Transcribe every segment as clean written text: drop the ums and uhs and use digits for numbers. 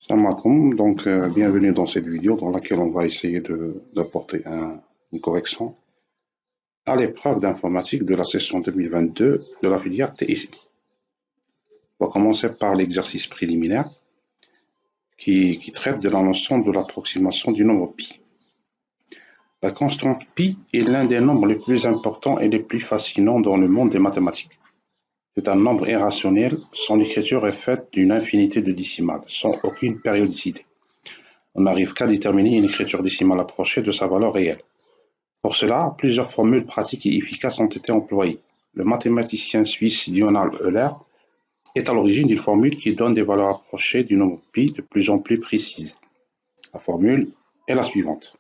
Salam alaikum, donc bienvenue dans cette vidéo dans laquelle on va essayer d'apporter une correction à l'épreuve d'informatique de la session 2022 de la filière TIC. On va commencer par l'exercice préliminaire qui traite de la notion de l'approximation du nombre pi. La constante pi est l'un des nombres les plus importants et les plus fascinants dans le monde des mathématiques. C'est un nombre irrationnel, son écriture est faite d'une infinité de décimales, sans aucune périodicité. On n'arrive qu'à déterminer une écriture décimale approchée de sa valeur réelle. Pour cela, plusieurs formules pratiques et efficaces ont été employées. Le mathématicien suisse Lionel Euler est à l'origine d'une formule qui donne des valeurs approchées du nombre pi de plus en plus précises. La formule est la suivante.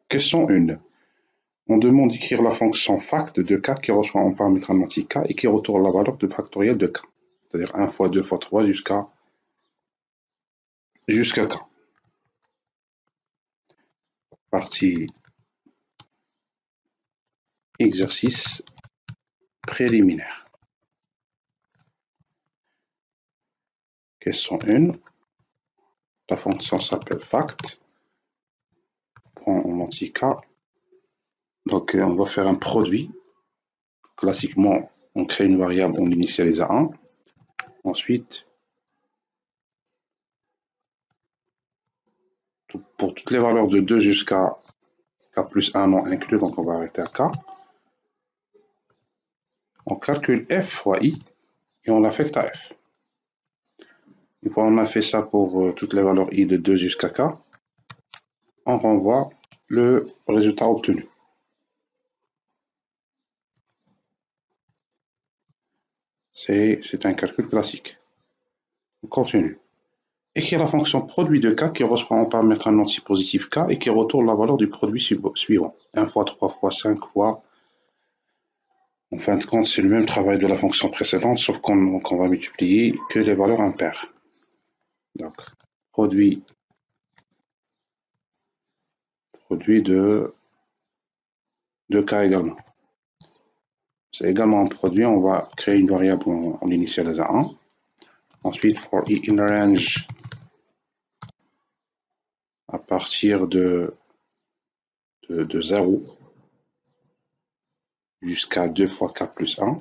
Question 1. On demande d'écrire la fonction fact de k qui reçoit en paramètre un entier k et qui retourne la valeur de factoriel de k, c'est-à-dire 1 fois 2 fois 3 jusqu'à k. Partie exercice préliminaire. Question 1. La fonction s'appelle fact. Prend en entier k. Donc on va faire un produit. Classiquement, on crée une variable, on l'initialise à 1. Ensuite, pour toutes les valeurs de 2 jusqu'à k plus 1 non inclus, donc on va arrêter à k. On calcule f fois i et on l'affecte à f. Une fois on a fait ça pour toutes les valeurs i de 2 jusqu'à k, on renvoie le résultat obtenu. C'est un calcul classique. On continue. Écrire la fonction produit de k qui reçoit en paramètre un entier positif k et qui retourne la valeur du produit suivant. 1 fois 3 fois 5 fois. En fin de compte, c'est le même travail de la fonction précédente, sauf qu'on va multiplier que les valeurs impaires. Donc, produit de k également. C'est également un produit, on va créer une variable, on l'initialise à 1. Ensuite, for i in range à partir de 0 jusqu'à 2 fois k plus 1.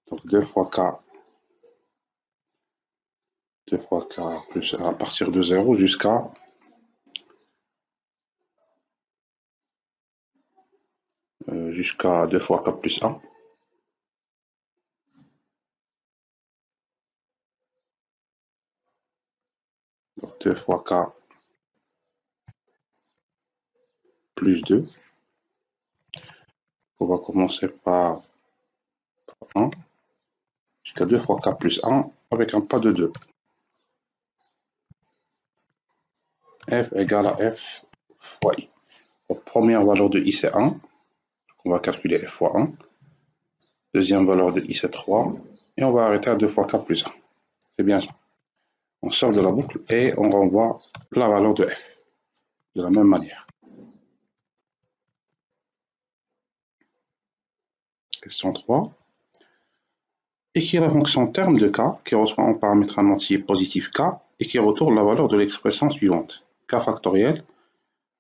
Donc 2 fois k plus 1 à partir de 0 jusqu'à 2 fois k plus 1. Donc 2 fois k plus 2. On va commencer par 1 jusqu'à 2 fois k plus 1 avec un pas de 2. F égale à f fois i. Donc, première valeur de i c'est 1. On va calculer f fois 1. Deuxième valeur de i c'est 3. Et on va arrêter à 2 fois k plus 1. C'est bien ça. On sort de la boucle et on renvoie la valeur de f de la même manière. Question 3. Écrire la fonction terme de k qui reçoit en paramètre un entier positif k et qui retourne la valeur de l'expression suivante. K factoriel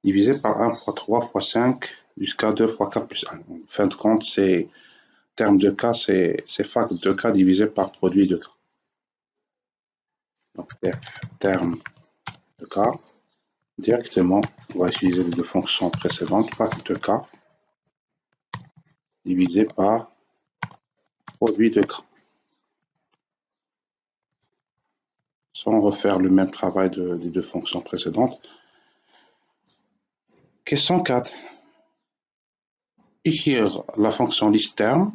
divisé par 1 fois 3 fois 5 jusqu'à 2 fois k plus 1. En fin de compte, c'est terme de k, c'est fact de k divisé par produit de k. Donc f terme de k, directement, on va utiliser les deux fonctions précédentes, fact de k divisé par produit de k. Sans refaire le même travail des deux fonctions précédentes. Question 4. Écrire la fonction list terme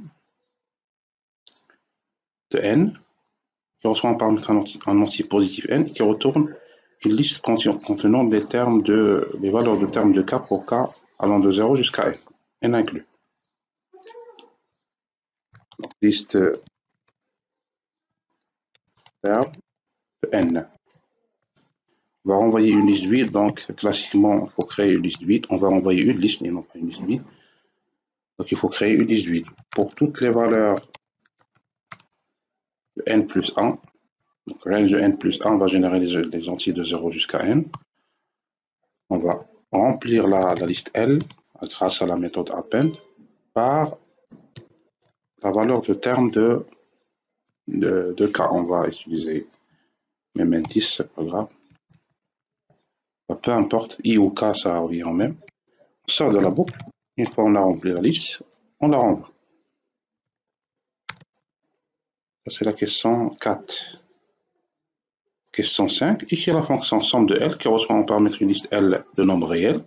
de n qui reçoit en paramètre un entier positif n qui retourne une liste contenant les valeurs de termes de k pour k allant de 0 jusqu'à n inclus. Donc, liste terme de n. On va renvoyer une liste vide, donc classiquement, il faut créer une liste vide. On va renvoyer une liste et non pas une liste vide. Donc il faut créer une liste vide. Pour toutes les valeurs de n plus 1, Donc, range de n plus 1, on va générer les entiers de 0 jusqu'à n. On va remplir la liste L grâce à la méthode append par la valeur de terme de K. On va utiliser même indice, c'est pas grave. Peu importe, I ou K, ça revient au même. On sort de la boucle. Une fois on a rempli la liste, on la renvoie. Ça, c'est la question 4. Question 5. Écrire la fonction somme de L qui reçoit en paramètre une liste L de nombres réels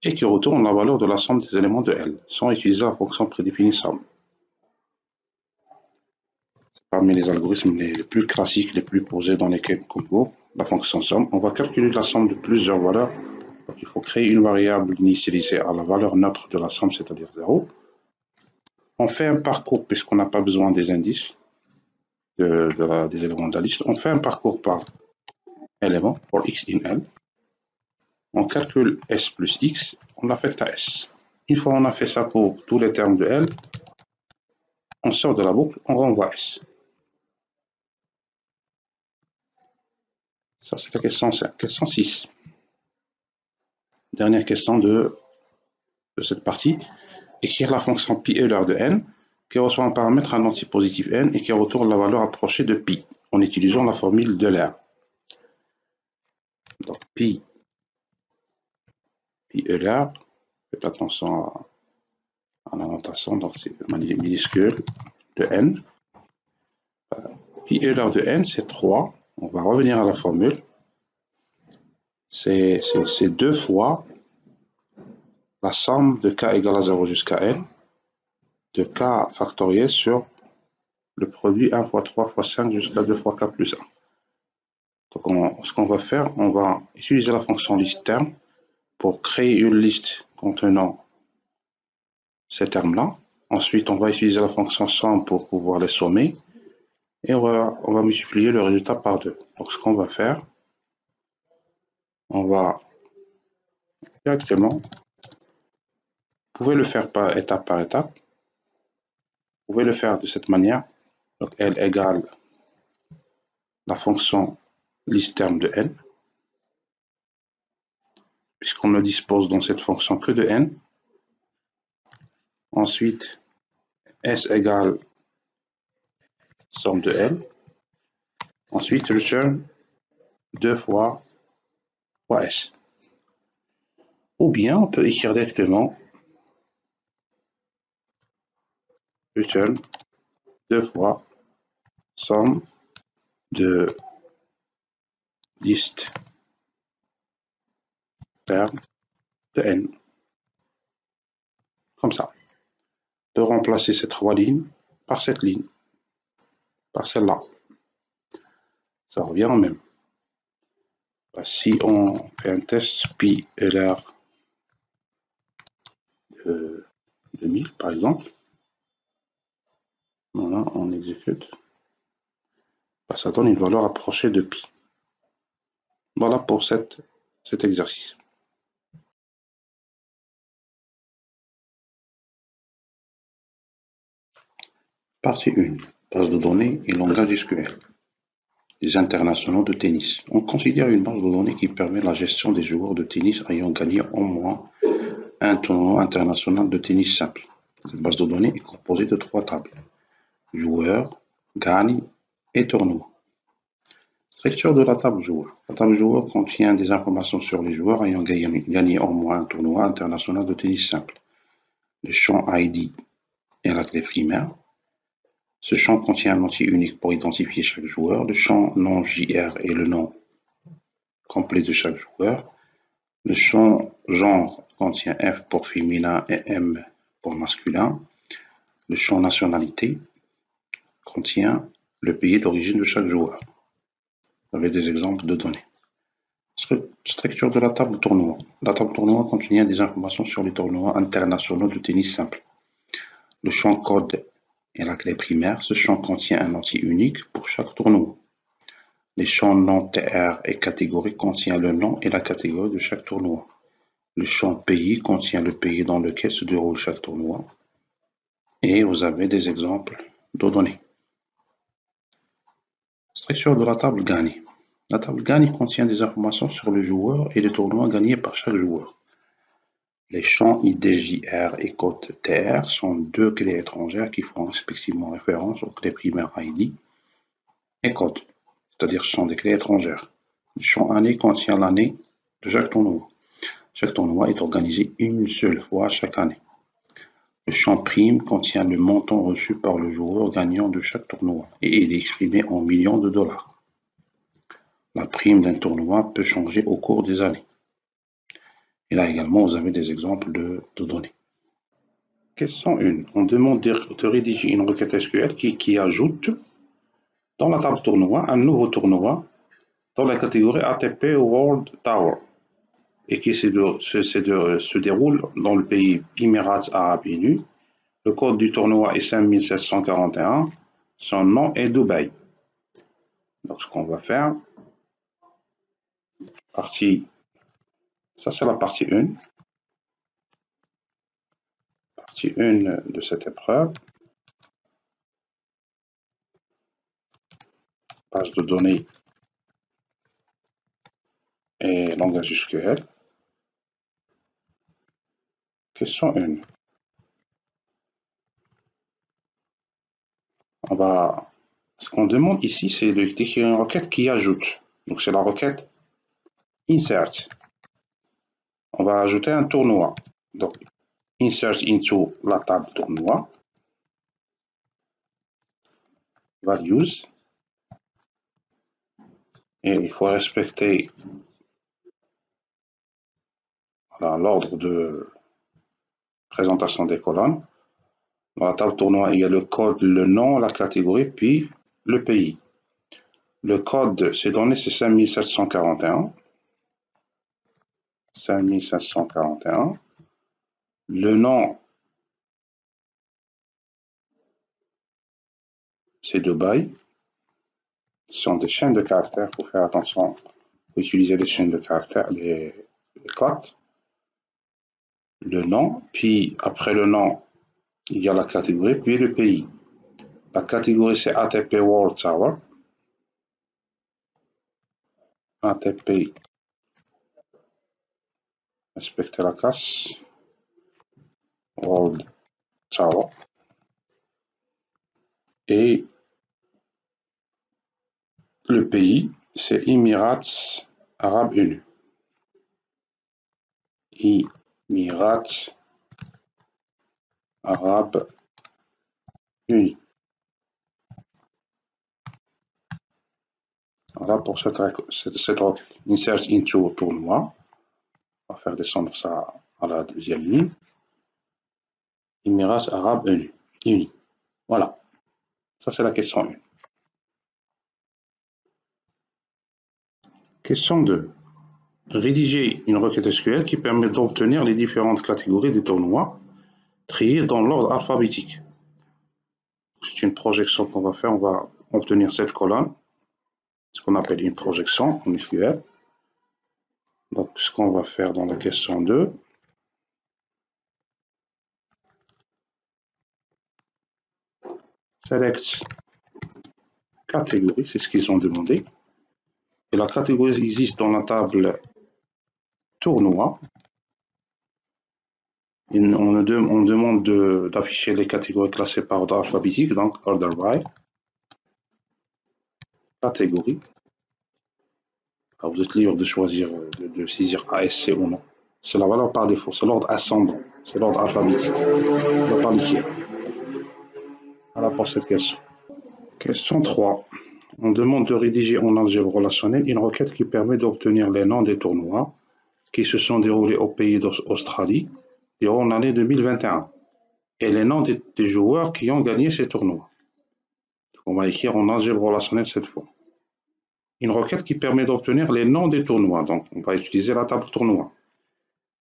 et qui retourne la valeur de la somme des éléments de L sans utiliser la fonction prédéfinie somme. Parmi les algorithmes les plus classiques, les plus posés dans lesquels concours, la fonction somme, on va calculer la somme de plusieurs valeurs. Donc, il faut créer une variable initialisée à la valeur neutre de la somme, c'est-à-dire 0. On fait un parcours, puisqu'on n'a pas besoin des indices, des éléments de la liste. On fait un parcours par élément, pour x in L. On calcule S plus X, on l'affecte à S. Une fois on a fait ça pour tous les termes de L, on sort de la boucle, on renvoie S. Ça, c'est la question 5. Question 6. Dernière question de cette partie. Écrire la fonction pi-Euler de n qui reçoit un paramètre un antipositif n et qui retourne la valeur approchée de pi en utilisant la formule d'Euler. Donc pi-Euler, faites attention à la notation, donc c'est minuscule de n. Pi-Euler de n, c'est 3. On va revenir à la formule. C'est 2 fois la somme de k égale à 0 jusqu'à n de k factoriel sur le produit 1 fois 3 fois 5 jusqu'à 2 fois k plus 1. Donc ce qu'on va faire, on va utiliser la fonction listTerm pour créer une liste contenant ces termes-là. Ensuite, on va utiliser la fonction somme pour pouvoir les sommer. Et on va multiplier le résultat par 2. Donc ce qu'on va faire, on va directement, vous pouvez le faire par étape, vous pouvez le faire de cette manière. Donc L égale la fonction listTerm de n, puisqu'on ne dispose dans cette fonction que de n. Ensuite, S égale somme de L. Ensuite, return 2 fois S. Ou bien, on peut écrire directement return 2 fois somme de liste terme de n. Comme ça. On peut remplacer ces 3 lignes par cette ligne, par celle-là. Ça revient au même. Si on fait un test pi-Euler de 2000, par exemple, voilà, on exécute, ça donne une valeur approchée de pi. Voilà pour cet exercice. Partie 1. Base de données et langage SQL. Les internationaux de tennis. On considère une base de données qui permet la gestion des joueurs de tennis ayant gagné au moins un tournoi international de tennis simple. Cette base de données est composée de 3 tables. Joueurs, gagne et tournoi. Structure de la table joueur. La table joueur contient des informations sur les joueurs ayant gagné au moins un tournoi international de tennis simple. Le champ ID est la clé primaire. Ce champ contient un entier unique pour identifier chaque joueur. Le champ nom JR est le nom complet de chaque joueur. Le champ genre contient F pour féminin et M pour masculin. Le champ nationalité contient le pays d'origine de chaque joueur. Vous avez des exemples de données. Structure de la table tournoi. La table tournoi contient des informations sur les tournois internationaux de tennis simple. Le champ code est la clé primaire. Ce champ contient un entier unique pour chaque tournoi. Les champs nom TR et catégorie contient le nom et la catégorie de chaque tournoi. Le champ pays contient le pays dans lequel se déroule chaque tournoi. Et vous avez des exemples de données. Structure de la table gagnée. La table gagnée contient des informations sur le joueur et les tournois gagnés par chaque joueur. Les champs IDJR et code TR sont deux clés étrangères qui font respectivement référence aux clés primaires ID et code, c'est-à-dire ce sont des clés étrangères. Le champ année contient l'année de chaque tournoi. Chaque tournoi est organisé une seule fois chaque année. Le champ prime contient le montant reçu par le joueur gagnant de chaque tournoi et il est exprimé en millions de dollars. La prime d'un tournoi peut changer au cours des années. Et là également, vous avez des exemples de données. Question 1. On demande de rédiger une requête SQL qui ajoute dans la table tournoi un nouveau tournoi dans la catégorie ATP World Tour et qui se déroule dans le pays Émirats Arabes Unis. Le code du tournoi est 5741. Son nom est Dubaï. Donc ce qu'on va faire, ça c'est la partie 1. Partie 1 de cette épreuve. Base de données et langage SQL. Question 1. Ce qu'on demande ici, c'est d'écrire une requête qui ajoute. Donc c'est la requête insert. On va ajouter un tournoi. Donc insert into la table tournoi. Values. Et il faut respecter l'ordre de présentation des colonnes. Dans la table tournoi, il y a le code, le nom, la catégorie, puis le pays. Le code, c'est donné, c'est 5741. 5741. Le nom, c'est Dubaï. Ce sont des chaînes de caractères, il faut faire attention. Il faut utiliser les chaînes de caractères, les codes. Le nom, puis après le nom, il y a la catégorie, puis le pays. La catégorie, c'est ATP World Tour. ATP, respectez la casse. World Tour. Et le pays, c'est Émirats Arabes Unis. Émirats Arabes Unis. Voilà pour cette requête. Insert into tournoi. On va faire descendre ça à la deuxième ligne. Émirats Arabes Unis. Voilà. Ça, c'est la question 1. Question 2. Rédiger une requête SQL qui permet d'obtenir les différentes catégories des tournois triés dans l'ordre alphabétique. C'est une projection qu'on va faire. On va obtenir cette colonne, ce qu'on appelle une projection en SQL. Donc, ce qu'on va faire dans la question 2, select catégorie, c'est ce qu'ils ont demandé. Et la catégorie existe dans la table tournoi. On demande d'afficher les catégories classées par ordre alphabétique, donc order by. Catégorie. Alors vous êtes libre de choisir, de saisir ASC ou non. C'est la valeur par défaut, c'est l'ordre ascendant, c'est l'ordre alphabétique. On ne va pas l'écrire. Voilà pour cette question. Question 3. On demande de rédiger en algèbre relationnelle une requête qui permet d'obtenir les noms des tournois qui se sont déroulés au pays d'Australie durant l'année 2021 et les noms des joueurs qui ont gagné ces tournois. On va écrire en algèbre relationnelle cette fois. Une requête qui permet d'obtenir les noms des tournois. Donc, on va utiliser la table tournoi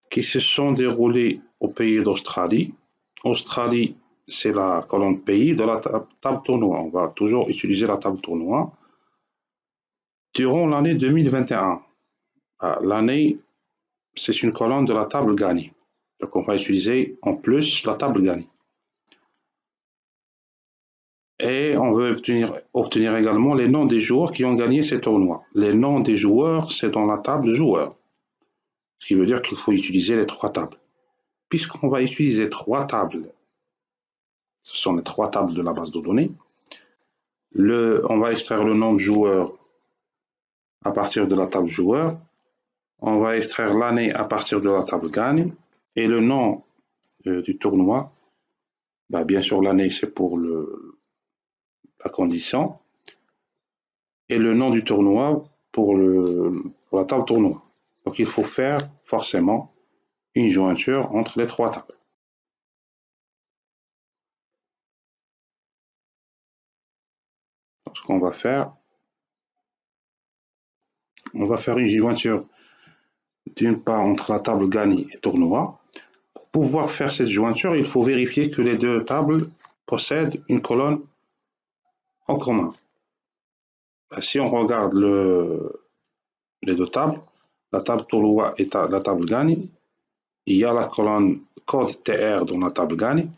qui se sont déroulés au pays d'Australie. Australie, c'est la colonne pays de la table tournoi. On va toujours utiliser la table tournoi. Durant l'année 2021, l'année, c'est une colonne de la table gagnée. Donc, on va utiliser en plus la table gagnée. Et on veut obtenir également les noms des joueurs qui ont gagné ces tournois. Les noms des joueurs, c'est dans la table joueurs. Ce qui veut dire qu'il faut utiliser les 3 tables. Puisqu'on va utiliser 3 tables, ce sont les 3 tables de la base de données, on va extraire le nom de joueur à partir de la table joueur, on va extraire l'année à partir de la table gagne, et le nom du tournoi, bien sûr l'année c'est pour la condition, et le nom du tournoi pour la table tournoi. Donc il faut faire forcément une jointure entre les 3 tables. Donc, ce qu'on va faire, on va faire une jointure d'une part entre la table gagne et tournoi. Pour pouvoir faire cette jointure, il faut vérifier que les 2 tables possèdent une colonne en commun. Si on regarde les 2 tables, la table tournoi et la table gagne, il y a la colonne code TR dans la table gagne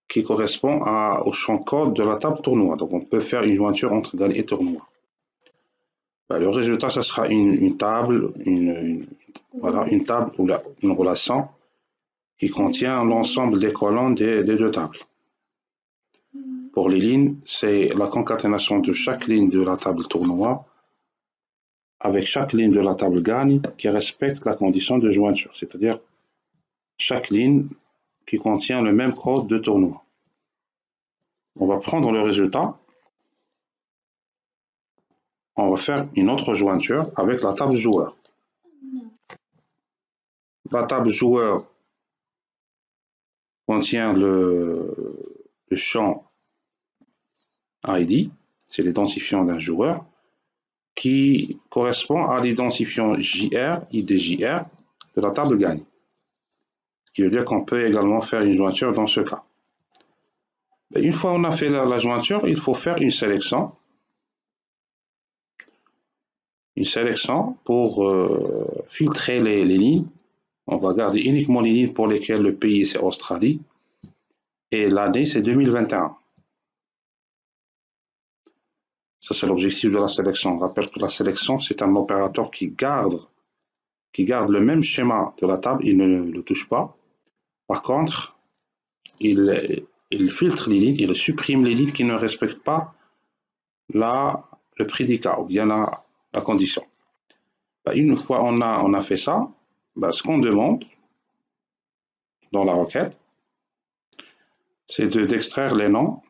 qui correspond au champ code de la table tournoi. Donc on peut faire une jointure entre gagne et tournoi. Le résultat, ce sera une table, voilà, une table ou une relation qui contient l'ensemble des colonnes des 2 tables. Pour les lignes, c'est la concaténation de chaque ligne de la table tournoi avec chaque ligne de la table gagne qui respecte la condition de jointure, c'est-à-dire chaque ligne qui contient le même code de tournoi. On va prendre le résultat, on va faire une autre jointure avec la table joueur. La table joueur contient le champ ID, c'est l'identifiant d'un joueur, qui correspond à l'identifiant JR, IDJR, de la table gagne. Ce qui veut dire qu'on peut également faire une jointure dans ce cas. Une fois qu'on a fait la jointure, il faut faire une sélection. Une sélection pour filtrer les lignes. On va garder uniquement les lignes pour lesquelles le pays c'est Australie et l'année c'est 2021. Ça c'est l'objectif de la sélection. On rappelle que la sélection c'est un opérateur qui garde le même schéma de la table, il ne le touche pas. Par contre, il filtre les lignes, il supprime les lignes qui ne respectent pas le prédicat ou bien la condition. Une fois on a fait ça, ce qu'on demande dans la requête, c'est d'extraire les noms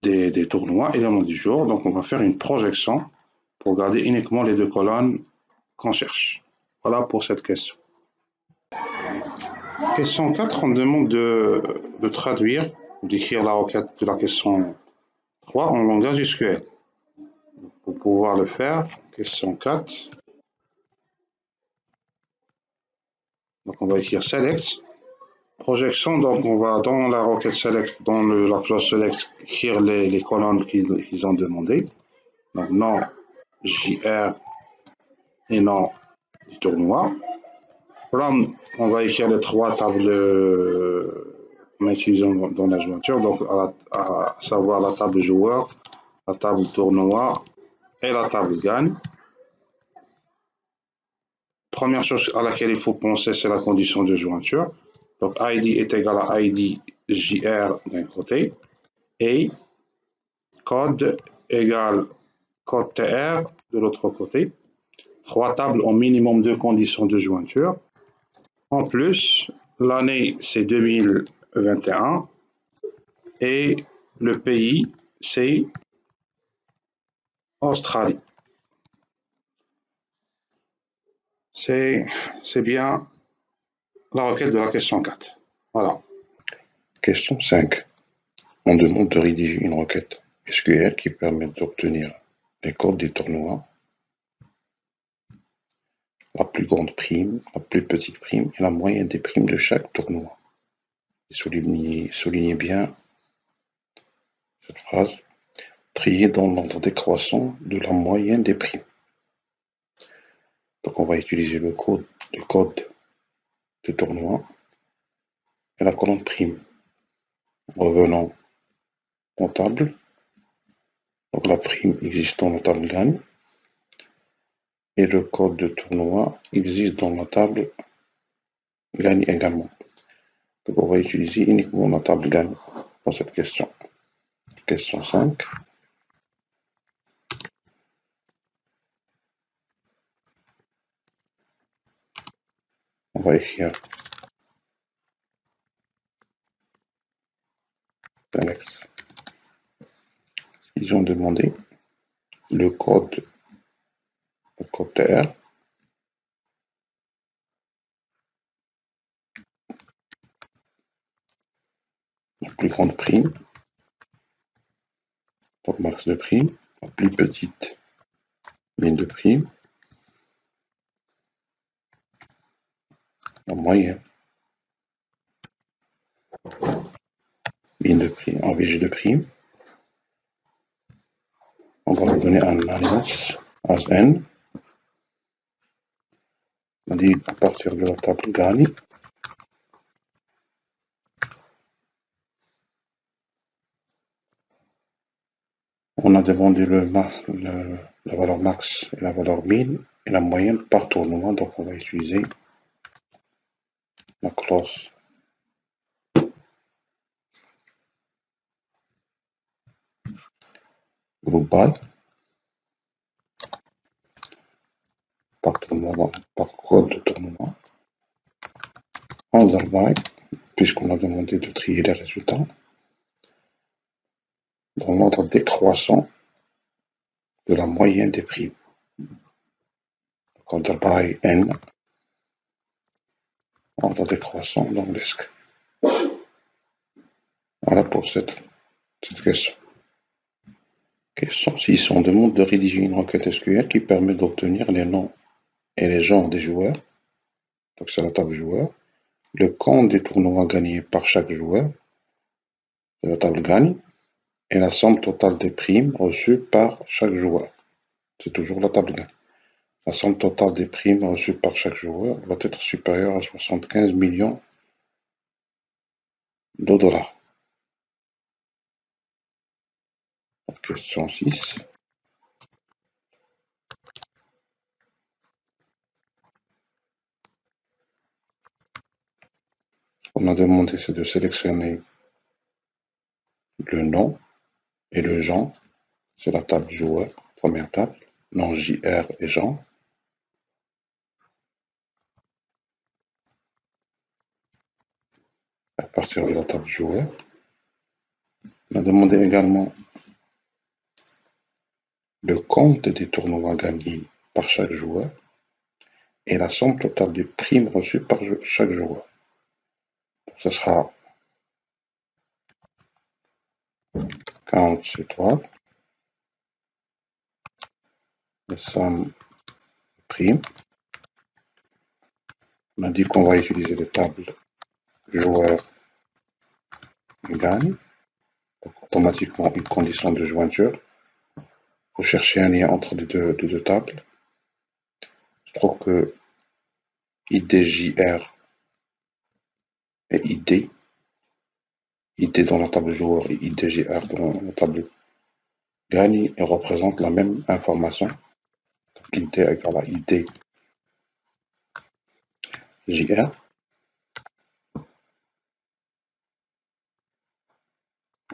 des tournois et les noms du jour. Donc on va faire une projection pour garder uniquement les 2 colonnes qu'on cherche. Voilà pour cette question. Question 4, on demande de traduire, d'écrire la requête de la question 3 en langage SQL. Pour pouvoir le faire, question 4. Donc on va écrire select. Projection, donc on va dans la requête select, dans la clause select, écrire les colonnes qu'ils ont demandées. Donc nom JR et nom du tournoi. From, on va écrire les 3 tables en utilisant dans la jointure, donc à savoir la table joueur, la table tournoi et la table gagne. Première chose à laquelle il faut penser, c'est la condition de jointure. Donc ID est égal à ID JR d'un côté et code égale code TR de l'autre côté. 3 tables ont minimum 2 conditions de jointure. En plus, l'année c'est 2021 et le pays c'est Australie. C'est bien la requête de la question 4. Voilà. Question 5. On demande de rédiger une requête SQL qui permet d'obtenir les codes des tournois, la plus grande prime, la plus petite prime et la moyenne des primes de chaque tournoi. Et soulignez bien cette phrase. Trier dans l'ordre décroissant de la moyenne des primes. Donc on va utiliser le code de tournoi et la colonne prime. Revenons en table. Donc la prime existe dans la table gagne. Et le code de tournoi existe dans la table gagne également. Donc on va utiliser uniquement la table gagne pour cette question. Question 5. On va écrire Alex. Ils ont demandé le code TR. La plus grande prime, donc max de prime, la plus petite ligne de prime, la moyenne ligne de prime, AVG de prime. On va leur donner un alias as n. On dit à partir de la table gagne. On a demandé la valeur max et la valeur min et la moyenne par tournoi, donc on va utiliser la clause group by par tournoi, par code de tournoi, under by, puisqu'on a demandé de trier les résultats, dans l'ordre décroissant de la moyenne des primes. Under by n, ordre décroissant dans l'ESC. Voilà pour cette question. Question 6. On demande de rédiger une requête SQL qui permet d'obtenir les noms et les genres des joueurs. Donc c'est la table joueur. Le compte des tournois gagnés par chaque joueur. C'est la table gagne. Et la somme totale des primes reçues par chaque joueur. C'est toujours la table gagne. La somme totale des primes reçues par chaque joueur doit être supérieure à 75 millions de dollars. Question 6. On a demandé, c'est de sélectionner le nom et le genre. C'est la table joueur, première table. Nom, JR et genre. À partir de la table joueur. On a demandé également le compte des tournois gagnés par chaque joueur et la somme totale des primes reçues par chaque joueur. Donc, ce sera count étoile, la somme prime. On a dit qu'on va utiliser les tables joueur gagne. Donc, automatiquement une condition de jointure. Pour chercher un lien entre les deux tables. Je trouve que IDJR et ID dans la table joueur et IDJR dans la table gagne et représentent la même information. Donc ID égale à IDJR.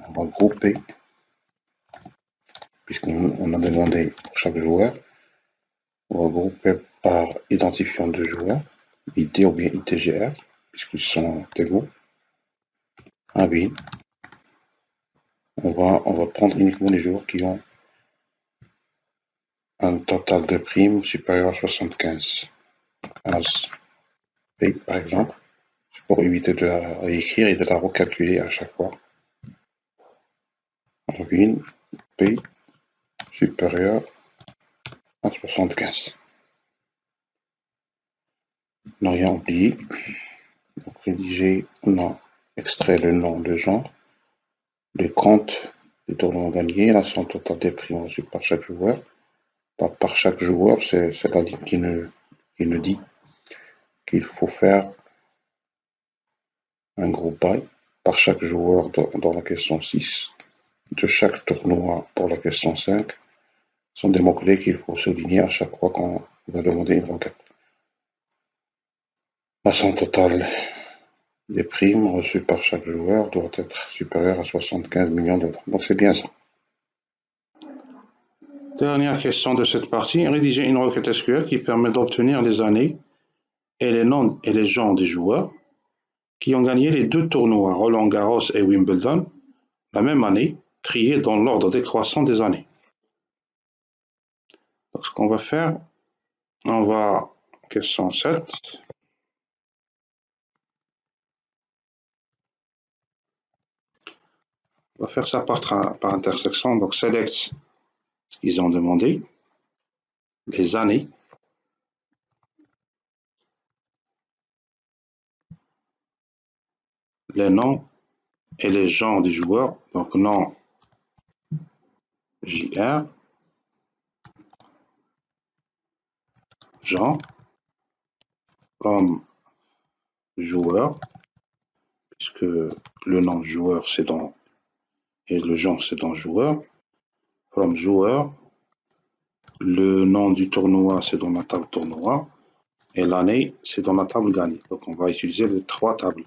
On va grouper, puisqu'on a demandé pour chaque joueur, on va grouper par identifiant de joueur, ID ou bien IDJR, puisqu'ils sont égaux. Ah oui. On va prendre uniquement les joueurs qui ont un total de primes supérieur à 75. As P, par exemple, pour éviter de la réécrire et de la recalculer à chaque fois. Win P supérieur à 75. Ne rien oublier. Donc rédiger, on a extrait le nom, le genre, le compte des tournois gagnés, la somme totale des primes reçues par chaque joueur. Par chaque joueur, c'est la ligne qui nous dit qu'il faut faire un groupe by par chaque joueur dans la question 6, de chaque tournoi pour la question 5, sont des mots-clés qu'il faut souligner à chaque fois qu'on va demander une requête. La somme totale des primes reçues par chaque joueur doit être supérieure à 75 millions $. Donc c'est bien ça. Dernière question de cette partie, rédiger une requête SQL qui permet d'obtenir les années et les noms et les genres des joueurs qui ont gagné les 2 tournois Roland-Garros et Wimbledon la même année, triés dans l'ordre décroissant des années. Donc ce qu'on va faire, on va, question 7, on va faire ça par intersection, donc select ce qu'ils ont demandé, les années, les noms et les genres des joueurs, donc nom JR, genre, from joueur, puisque le nom joueur c'est dans, et le genre c'est dans joueur, from joueur, le nom du tournoi c'est dans la table tournoi, et l'année c'est dans la table gagnée. Donc on va utiliser les 3 tables.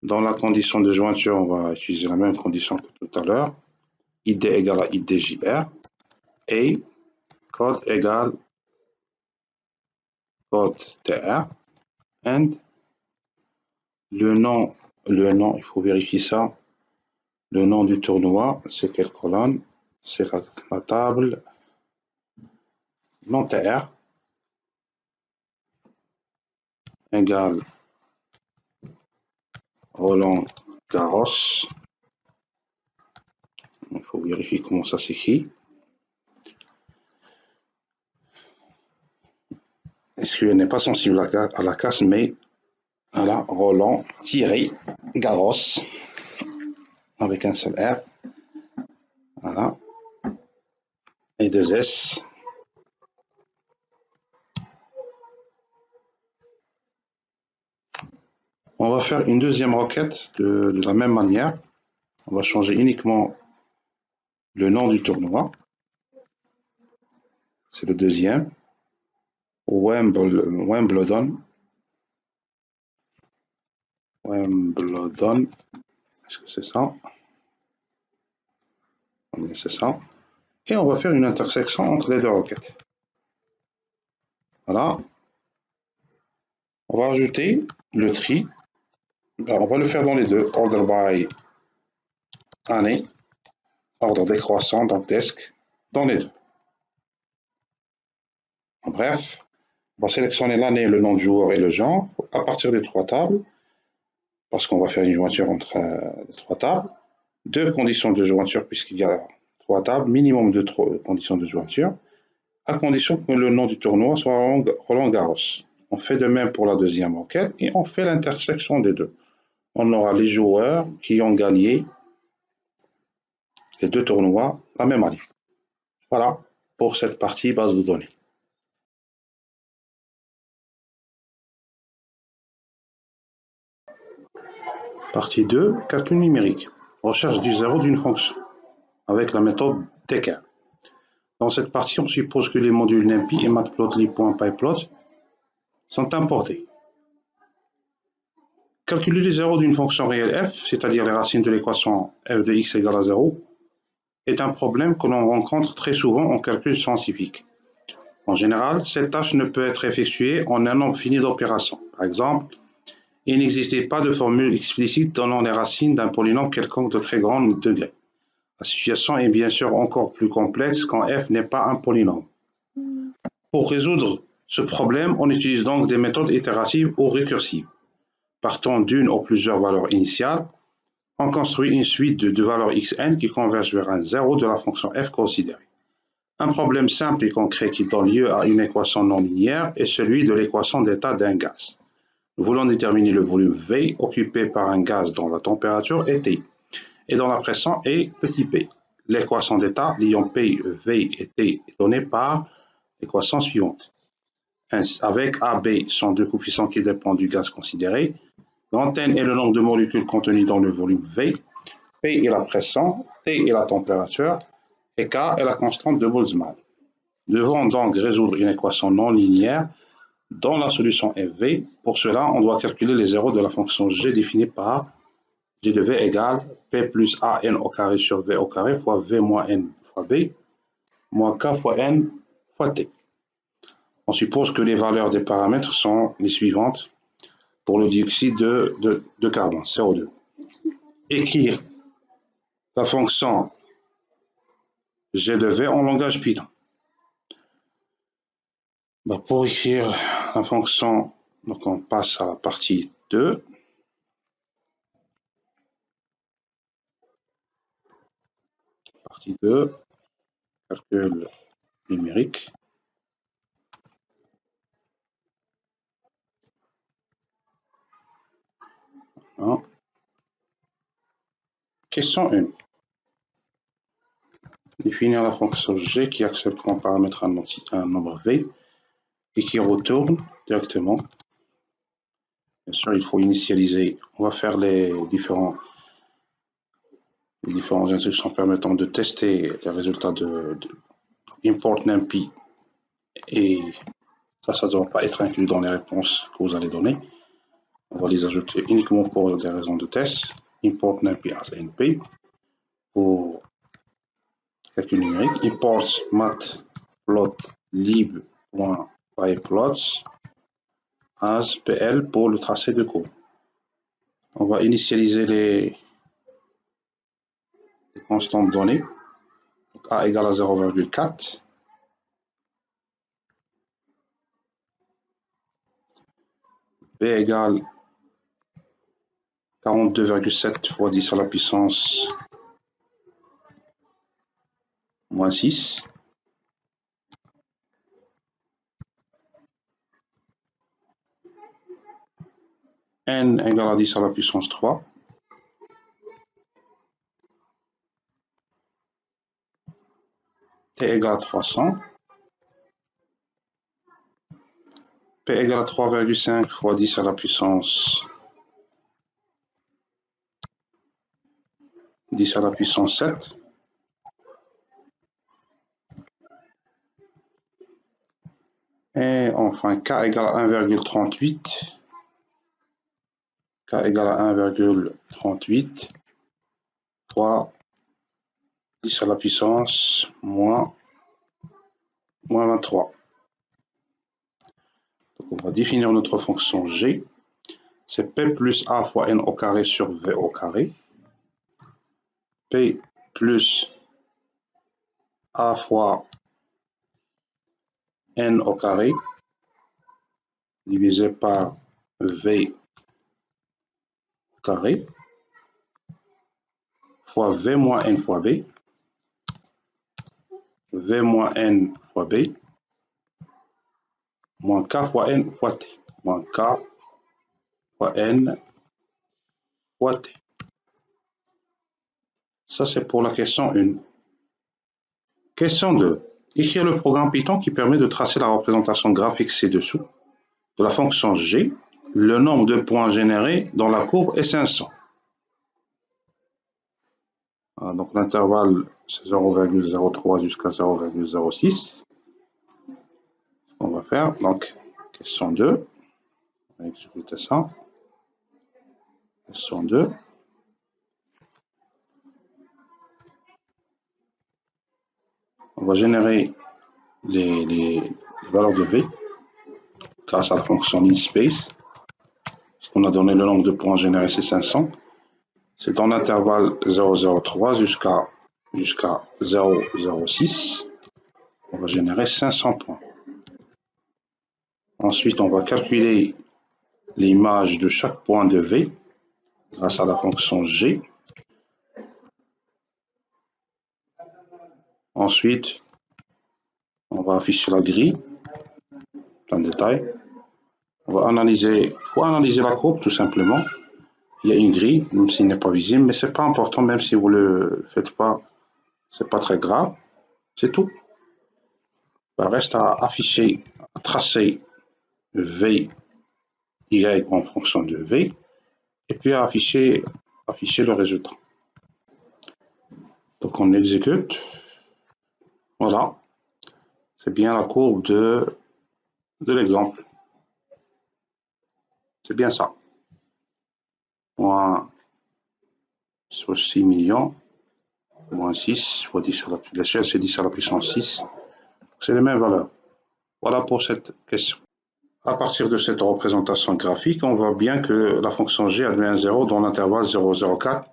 Dans la condition de jointure, on va utiliser la même condition que tout à l'heure. ID égale à IDJR et code égale code TR and le nom, il faut vérifier ça. Le nom du tournoi, c'est quelle colonne? C'est la table nom TR égale Roland Garros. Il faut vérifier comment ça s'écrit. SQL n'est pas sensible à la casse, mais à la Roland-Garros avec un seul R. Voilà. Et 2 S. On va faire une deuxième requête de la même manière. On va changer uniquement le nom du tournoi. C'est le deuxième. Wimbledon. Wimbledon. Est-ce que c'est ça? Oui, c'est ça. Et on va faire une intersection entre les 2 requêtes. Voilà. On va ajouter le tri. Alors, on va le faire dans les deux. Order by année. Ordre décroissant, donc desk, dans les deux. En bref, on va sélectionner l'année, le nom du joueur et le genre à partir des 3 tables, parce qu'on va faire une jointure entre les 3 tables. 2 conditions de jointure, puisqu'il y a 3 tables, minimum de 3 conditions de jointure, à condition que le nom du tournoi soit Roland Garros. On fait de même pour la deuxième requête et on fait l'intersection des deux. On aura les joueurs qui ont gagné les 2 tournois la même année. Voilà pour cette partie base de données. Partie 2, calcul numérique. Recherche du zéro d'une fonction avec la méthode TK. Dans cette partie, on suppose que les modules NumPy et matplotlib.pyplot sont importés. Calculer les zéros d'une fonction réelle f, c'est-à-dire les racines de l'équation f de x égale à 0, est un problème que l'on rencontre très souvent en calcul scientifique. En général, cette tâche ne peut être effectuée en un nombre fini d'opérations. Par exemple, il n'existait pas de formule explicite donnant les racines d'un polynôme quelconque de très grand degré. La situation est bien sûr encore plus complexe quand f n'est pas un polynôme. Pour résoudre ce problème, on utilise donc des méthodes itératives ou récursives. Partant d'une ou plusieurs valeurs initiales, on construit une suite de valeurs xn qui convergent vers un zéro de la fonction f considérée. Un problème simple et concret qui donne lieu à une équation non linéaire est celui de l'équation d'état d'un gaz. Nous voulons déterminer le volume V occupé par un gaz dont la température est T et dont la pression est petit p. L'équation d'état liant P, V et T est donnée par l'équation suivante. Avec A, B sont 2 coefficients qui dépendent du gaz considéré Grand N est le nombre de molécules contenues dans le volume V. P est la pression, T est la température et K est la constante de Boltzmann. Nous devons donc résoudre une équation non linéaire dont la solution est V. Pour cela, on doit calculer les zéros de la fonction G définie par G de V égale P plus A N au carré sur V au carré fois V moins N fois B moins K fois N fois T. On suppose que les valeurs des paramètres sont les suivantes pour le dioxyde de carbone, CO2. Écrire la fonction G de V en langage Python. Pour écrire la fonction, donc on passe à la partie 2. Partie 2, calcul numérique. Hein. Question 1. Définir la fonction G qui accepte comme paramètre un nombre V et qui retourne directement. Bien sûr, il faut initialiser. On va faire les différentes instructions permettant de tester les résultats de import numpy. Et ça ne doit pas être inclus dans les réponses que vous allez donner. On va les ajouter uniquement pour des raisons de test. Import numpy as np pour calcul numérique. Import matplotlib.pyplots as pl pour le tracé de cours. On va initialiser les constantes données. Donc a égale à 0,4. B égale 42,7 fois 10 à la puissance moins 6. N égale à 10 à la puissance 3. T égale à 300. P égale à 3,5 fois 10 à la puissance 7. Et enfin, K égale à 1,38. K égale à 1,38 fois 10 à la puissance moins 23. Donc on va définir notre fonction G. C'est P plus A fois N au carré sur V au carré. P plus A fois N au carré divisé par V au carré fois V moins N fois B. V moins N fois B moins K fois N fois T. Moins K fois N fois T. Ça, c'est pour la question 1. Question 2. Écrire le programme Python qui permet de tracer la représentation graphique ci-dessous de la fonction G. Le nombre de points générés dans la courbe est 500. Donc l'intervalle, c'est 0,03 jusqu'à 0,06. On va faire, donc, question 2. On va exécuter ça. Question 2. On va générer les valeurs de V grâce à la fonction linspace. On a donné le nombre de points générés, c'est 500. C'est dans l'intervalle 0,03 jusqu'à 0,06. On va générer 500 points. Ensuite, on va calculer l'image de chaque point de V grâce à la fonction G. Ensuite, on va afficher la grille, plein de détails. On va analyser, la courbe tout simplement. Il y a une grille, même s'il n'est pas visible, mais ce n'est pas important, même si vous ne le faites pas, ce n'est pas très grave. C'est tout. Il reste à afficher, à tracer V, Y en fonction de V. et puis afficher le résultat. Donc on exécute. Voilà, c'est bien la courbe de l'exemple. C'est bien ça. Moins sur 6 millions, moins 6 fois 10 à l'échelle, c'est 10 à la puissance 6. C'est les mêmes valeurs. Voilà pour cette question. À partir de cette représentation graphique, on voit bien que la fonction g admet un 0 dans l'intervalle 0,04,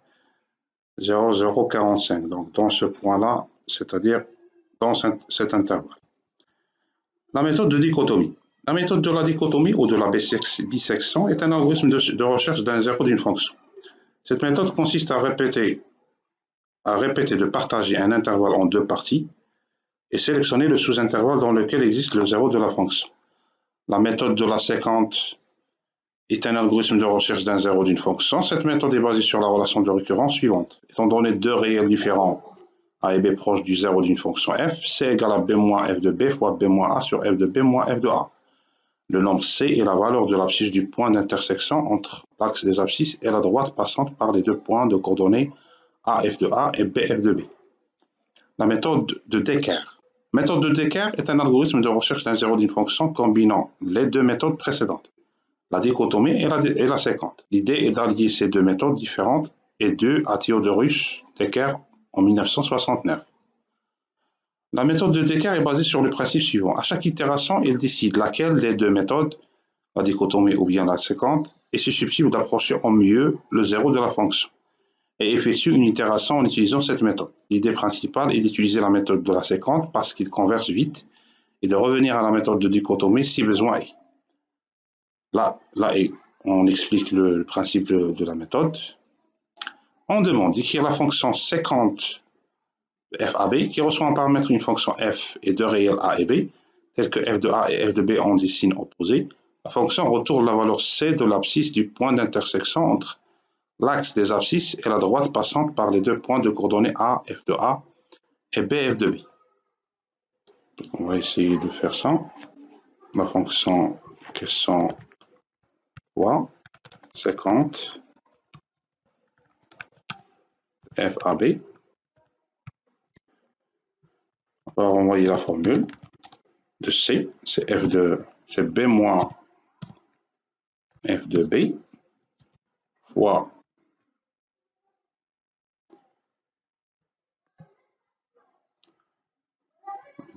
0,045. Donc dans ce point-là, c'est-à-dire dans cet intervalle. La méthode de dichotomie. La méthode de la dichotomie ou de la bisection est un algorithme de recherche d'un zéro d'une fonction. Cette méthode consiste à répéter de partager un intervalle en deux parties et sélectionner le sous-intervalle dans lequel existe le zéro de la fonction. La méthode de la séquente est un algorithme de recherche d'un zéro d'une fonction. Cette méthode est basée sur la relation de récurrence suivante. Étant donné deux réels différents, a et b proches du zéro d'une fonction f, c égale à b moins f de b fois b moins a sur f de b moins f de a. Le nombre c est la valeur de l'abscisse du point d'intersection entre l'axe des abscisses et la droite passante par les deux points de coordonnées a f de a et b f de b. La méthode de Decker. La méthode de Decker est un algorithme de recherche d'un zéro d'une fonction combinant les deux méthodes précédentes, la dichotomie et la séquente. L'idée est d'allier ces deux méthodes différentes et due à Theodorus Decker en 1969. La méthode de Decker est basée sur le principe suivant. À chaque itération, il décide laquelle des deux méthodes, la dichotomie ou bien la séquente, est susceptible d'approcher au mieux le zéro de la fonction et effectue une itération en utilisant cette méthode. L'idée principale est d'utiliser la méthode de la séquente parce qu'il converge vite et de revenir à la méthode de dichotomie si besoin est. Là on explique le principe de la méthode. On demande d'écrire la fonction séquente FAB qui reçoit en paramètre une fonction f et deux réels a et b, tels que f de a et f de b ont des signes opposés. La fonction retourne la valeur c de l'abscisse du point d'intersection entre l'axe des abscisses et la droite passante par les deux points de coordonnées a f de a et b f de b. Donc on va essayer de faire ça. La fonction question fois séquente FAB. On va renvoyer la formule de C, c'est B moins f de b fois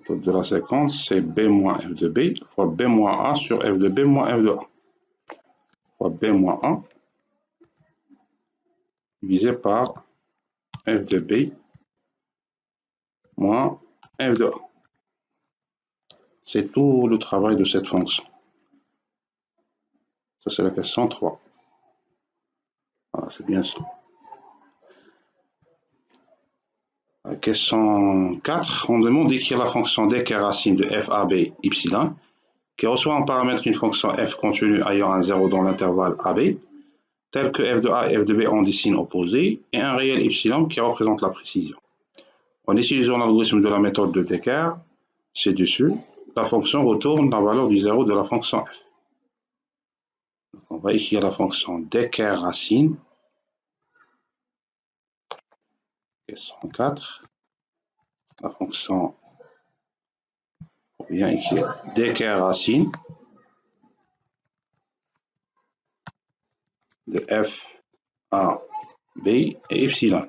de la séquence, c'est b moins f de b fois b moins a sur f de b moins f de a fois b moins a divisé par f de b moins f de a. C'est tout le travail de cette fonction. Ça, c'est la question 3. Voilà, c'est bien ça. La question 4, on demande d'écrire la fonction Decker racine de FAB y, qui reçoit en paramètre une fonction f contenue ayant un 0 dans l'intervalle AB, tel que f de a et f de b ont des signes opposés, et un réel y qui représente la précision. En utilisant l'algorithme de la méthode de Decker, ci-dessus, la fonction retourne la valeur du 0 de la fonction f. Donc on va écrire la fonction Decker racine, question 4, la fonction, on vient écrire Decker racine de f, a, b et epsilon.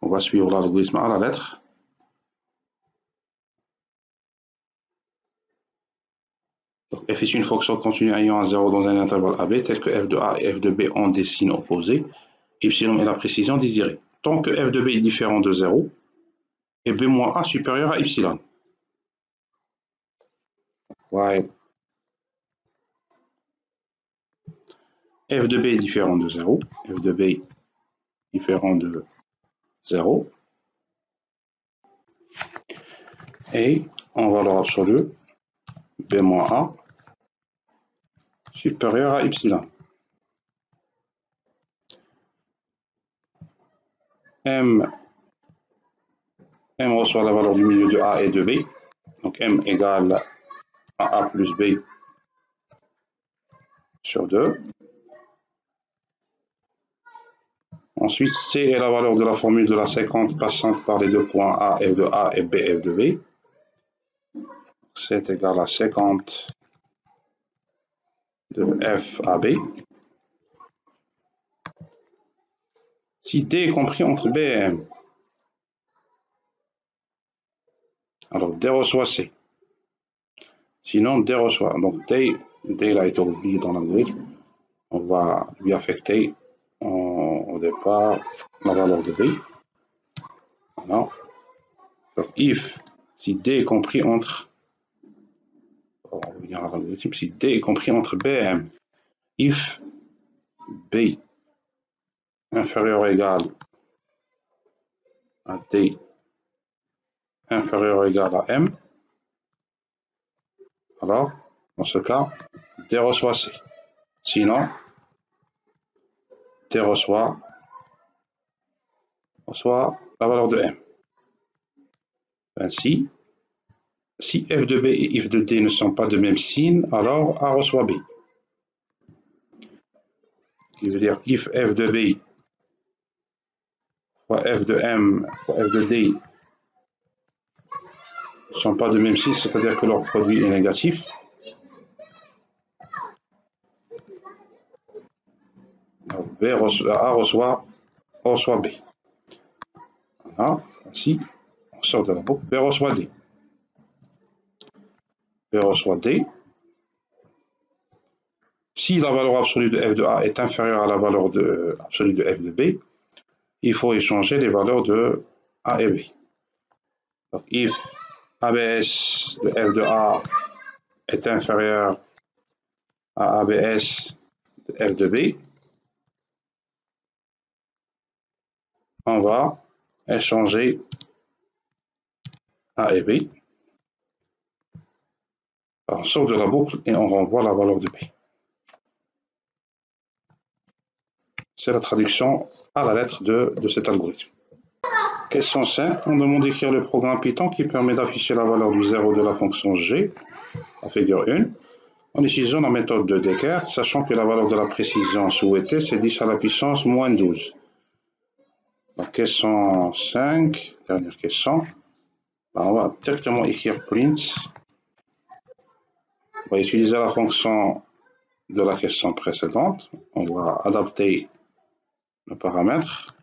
On va suivre l'algorithme à la lettre. Donc f est une fonction continue ayant un 0 dans un intervalle AB tel que f de a et f de b ont des signes opposés. Epsilon est la précision désirée. Tant que f de b est différent de 0 et b moins a supérieur à epsilon. Ouais. F de b est différent de 0. F de b différent de 0. Et en valeur absolue, b moins a supérieur à epsilon. M reçoit la valeur du milieu de a et de b. Donc m égale A plus B sur 2. Ensuite, C est la valeur de la formule de la séquence passante par les deux points A, f de A et B, f de B. C est égal à séquence de F à B. Si D est compris entre B et M, alors D reçoit C. Sinon, D reçoit. Donc D là est oublié dans l'algorithme. On va lui affecter au départ la valeur de B. Voilà. Donc if, si D est compris entre, on va revenir à l'algorithme, si D est compris entre B et M, if B inférieur ou égal à D inférieur ou égal à M, alors, dans ce cas, D reçoit C. Sinon, D reçoit la valeur de M. Ainsi, si f de B et f de D ne sont pas de même signe, alors A reçoit B. Ce qui veut dire if f de B fois f de M fois f de D ne sont pas de même signe, c'est-à-dire que leur produit est négatif, A reçoit B. Voilà, ainsi, on sort de la boucle, B reçoit D. B reçoit D. Si la valeur absolue de f de A est inférieure à la valeur absolue de f de B, il faut échanger les valeurs de A et B. Donc, if ABS de f de A est inférieur à ABS de f de B, on va échanger A et B. On sort de la boucle et on renvoie la valeur de B. C'est la traduction à la lettre de cet algorithme. Question 5. On demande d'écrire le programme Python qui permet d'afficher la valeur du 0 de la fonction g, la figure 1, en utilisant la méthode de Descartes, sachant que la valeur de la précision souhaitée, c'est 10 à la puissance moins 12. Donc, question 5, dernière question. On va directement écrire print. On va utiliser la fonction de la question précédente. On va adapter le paramètre.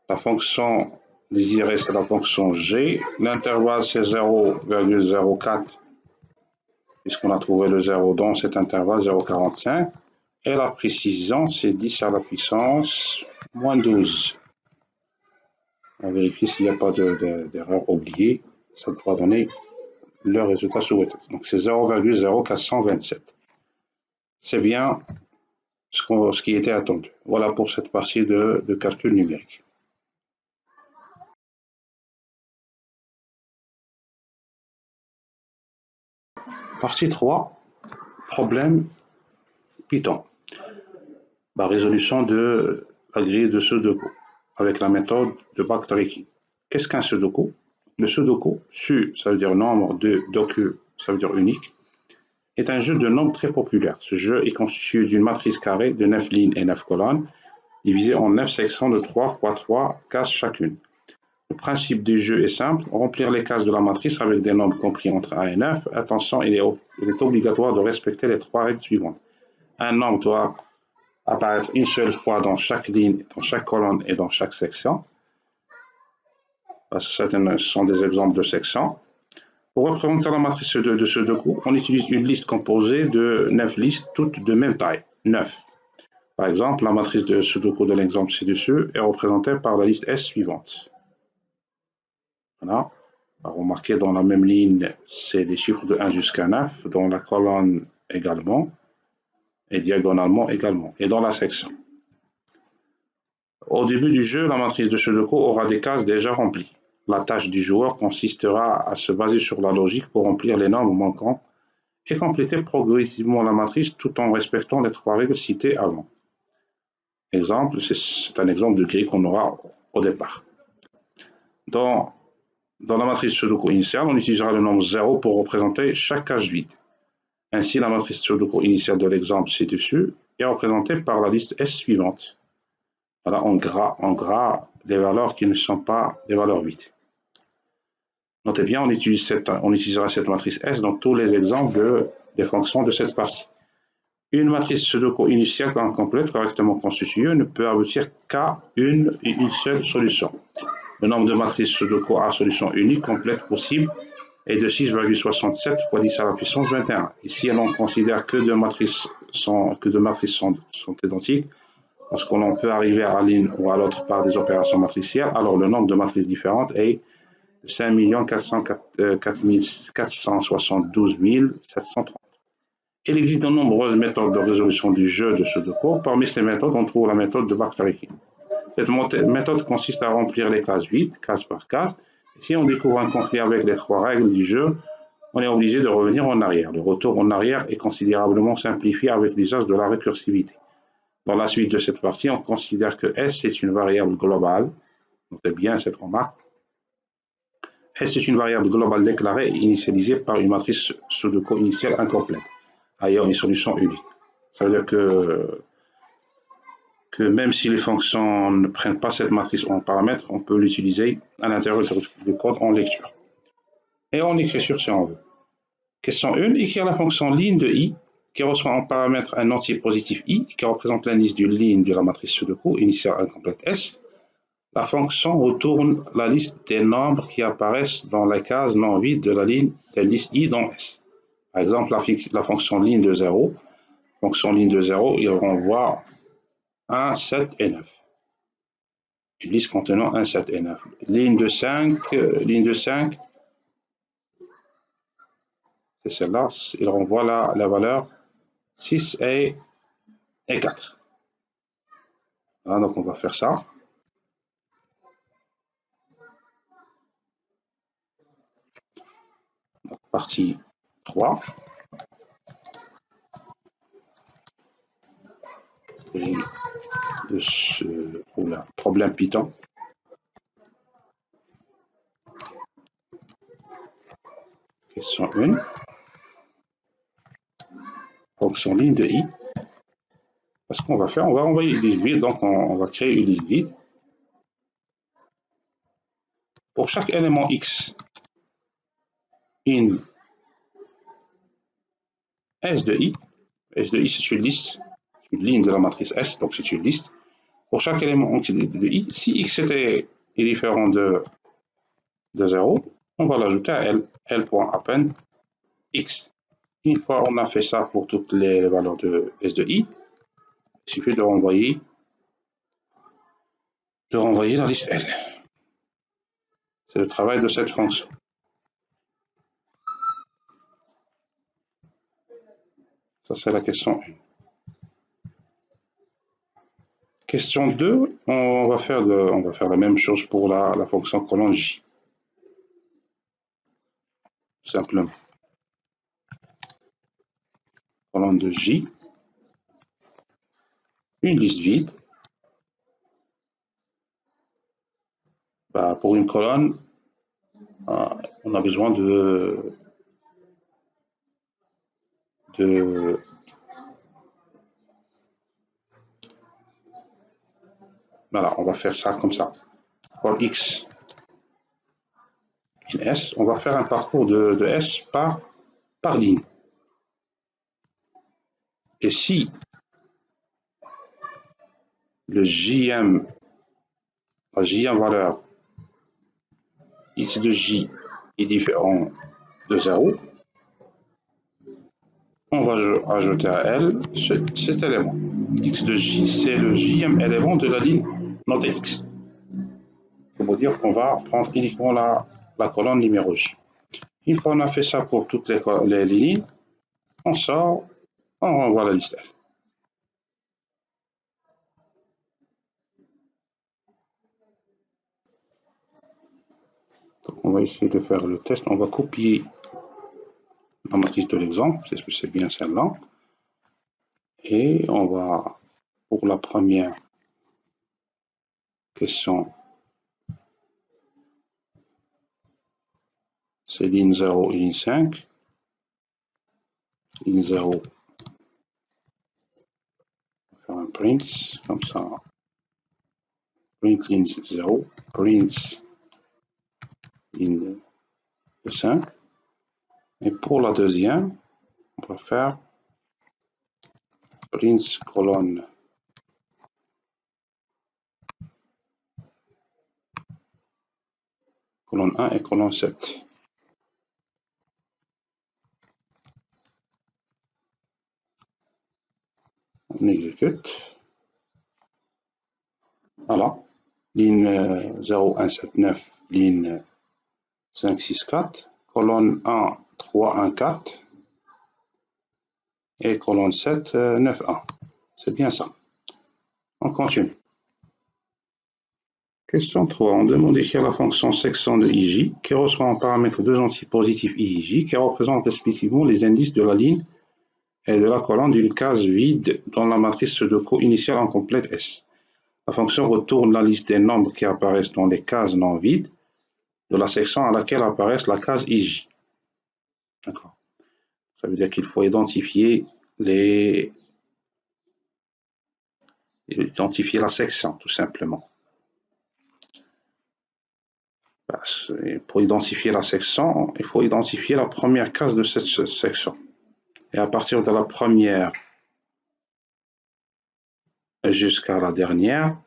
La fonction désirée, c'est la fonction g. L'intervalle, c'est 0,04, puisqu'on a trouvé le 0 dans cet intervalle, 0,45. Et la précision, c'est 10 à la puissance moins 12. On va vérifier s'il n'y a pas d'erreur oubliée. Ça doit donner le résultat souhaité. Donc, c'est 0,0427. C'est bien ce qui était attendu. Voilà pour cette partie de calcul numérique. Partie 3, problème Python. Résolution de la grille de Sudoku avec la méthode de backtracking. Qu'est-ce qu'un Sudoku? Le Sudoku, Su, ça veut dire nombre, de Doku, ça veut dire unique, est un jeu de nombres très populaire. Ce jeu est constitué d'une matrice carrée de 9 lignes et 9 colonnes, divisée en 9 sections de 3 x 3 cases chacune. Le principe du jeu est simple, remplir les cases de la matrice avec des nombres compris entre 1 et 9. Attention, il est obligatoire de respecter les 3 règles suivantes. Un nombre doit apparaître une seule fois dans chaque ligne, dans chaque colonne et dans chaque section. Parce que ce sont des exemples de sections. Pour représenter la matrice de Sudoku, on utilise une liste composée de 9 listes, toutes de même taille, 9. Par exemple, la matrice de Sudoku de l'exemple ci-dessus est représentée par la liste S suivante. Voilà. Remarquez, dans la même ligne, c'est les chiffres de 1 jusqu'à 9, dans la colonne également, et diagonalement également, et dans la section. Au début du jeu, la matrice de Sudoku aura des cases déjà remplies. La tâche du joueur consistera à se baser sur la logique pour remplir les nombres manquants et compléter progressivement la matrice tout en respectant les 3 règles citées avant. Exemple, c'est un exemple de grille qu'on aura au départ. Dans la matrice Sudoku initiale, on utilisera le nombre 0 pour représenter chaque case vide. Ainsi, la matrice Sudoku initiale de l'exemple ci-dessus est représentée par la liste S suivante. Voilà, en gras, les valeurs qui ne sont pas des valeurs 8. Notez bien, on utilisera cette matrice S dans tous les exemples des fonctions de cette partie. Une matrice Sudoku initiale incomplète correctement constituée ne peut aboutir qu'à une seule solution. Le nombre de matrices Sudoku à solution unique complète possible est de 6,67 fois 10 à la puissance 21. Ici, on considère que deux matrices sont identiques. Lorsque l'on peut arriver à l'une ou à l'autre par des opérations matricielles, alors le nombre de matrices différentes est 5 472 730. Il existe de nombreuses méthodes de résolution du jeu de Sudoku. Parmi ces méthodes, on trouve la méthode de Bakhtari. Cette méthode consiste à remplir les cases vides, case par case. Si on découvre un conflit avec les trois règles du jeu, on est obligé de revenir en arrière. Le retour en arrière est considérablement simplifié avec l'usage de la récursivité. Dans la suite de cette partie, on considère que S est une variable globale. Notez bien cette remarque. S est une variable globale déclarée et initialisée par une matrice Sudoku initiale incomplète, ayant une solution unique. Ça veut dire que même si les fonctions ne prennent pas cette matrice en paramètre, on peut l'utiliser à l'intérieur du code en lecture. Et en écriture si on veut. Question 1, écrire la fonction ligne de i qui reçoit en paramètre un entier positif i qui représente l'indice d'une ligne de la matrice Sudoku initiale incomplète S. La fonction retourne la liste des nombres qui apparaissent dans la case non vide de la ligne d'indice i dans S. Par exemple, la fonction ligne de 0, il renvoie 1, 7 et 9. Une liste contenant 1, 7 et 9. Ligne de 5, c'est celle-là, il renvoie la valeur 6 et 4. Voilà, donc on va faire ça. Donc, partie 3. De ce problème Python. Question 1. Fonction ligne de i. Parce qu'on va faire, on va envoyer une liste vide, donc on va créer une liste vide. Pour chaque élément x, in S de i. S de i, c'est une liste, une ligne de la matrice S, donc c'est une liste. Pour chaque élément de i, si x est différent de 0, on va l'ajouter à l.append x. Une fois on a fait ça pour toutes les valeurs de S de i, il suffit de renvoyer la liste L. C'est le travail de cette fonction. Ça, c'est la question 1. Question 2, on va faire la même chose pour la fonction colonne J. Simplement. Colonne de J. Une liste vide. Pour une colonne, on a besoin voilà, on va faire ça comme ça. Pour x in S, on va faire un parcours de S par ligne. Et si la jm valeur x de j est différent de 0, on va ajouter à L cet élément. X de j, c'est le jm élément de la ligne notée x. Ça veut dire qu'on va prendre uniquement la colonne numéro j. Une fois qu'on a fait ça pour toutes les lignes, on sort, on renvoie la liste L. Donc on va essayer de faire le test. On va copier la matrice de l'exemple, c'est bien celle-là. Et on va, pour la première question, c'est ligne 0 et ligne 5. ligne 0, faire un print, comme ça, print ligne 0, print ligne 5, et pour la deuxième, on va faire print colonne 1 et colonne 7. On exécute. Voilà. Ligne 0, 1, 7, 9, ligne 5, 6, 4. Colonne 1, 3, 1, 4. Et colonne 7, 9, 1. C'est bien ça. On continue. Question 3. On demande d'écrire la fonction section de IJ qui reçoit en paramètre deux antipositifs IJ qui représentent respectivement les indices de la ligne et de la colonne d'une case vide dans la matrice Sudoku initiale incomplète S. La fonction retourne la liste des nombres qui apparaissent dans les cases non vides de la section à laquelle apparaît la case IJ. D'accord. Ça veut dire qu'il faut identifier la section, tout simplement. Pour identifier la section, il faut identifier la première case de cette section. Et à partir de la première jusqu'à la dernière,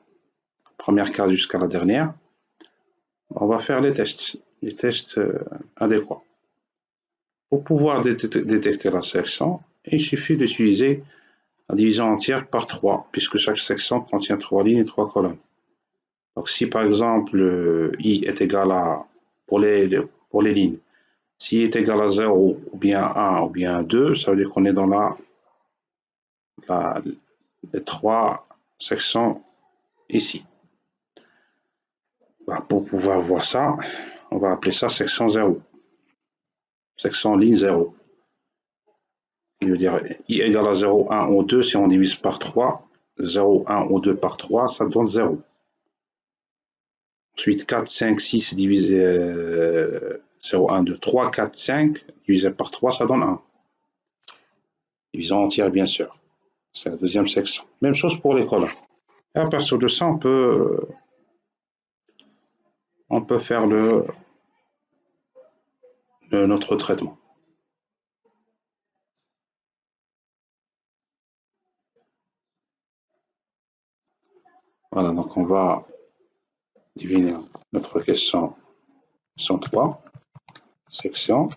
première case jusqu'à la dernière, on va faire les tests adéquats. Pour pouvoir détecter la section, il suffit d'utiliser la division entière par 3, puisque chaque section contient 3 lignes et 3 colonnes. Donc si par exemple I est égal à, pour les lignes, si I est égal à 0 ou bien 1 ou bien 2, ça veut dire qu'on est dans les 3 sections ici. Pour pouvoir voir ça, on va appeler ça section 0. Section ligne 0. Il veut dire I égale à 0, 1 ou 2, si on divise par 3, 0, 1 ou 2 par 3, ça donne 0. Ensuite, 4, 5, 6 divisé 0, 1, 2, 3, 4, 5 divisé par 3, ça donne 1. Division entière, bien sûr. C'est la deuxième section. Même chose pour les colonnes. Et à partir de ça, on peut faire notre traitement. Voilà, donc on va deviner notre question 3, section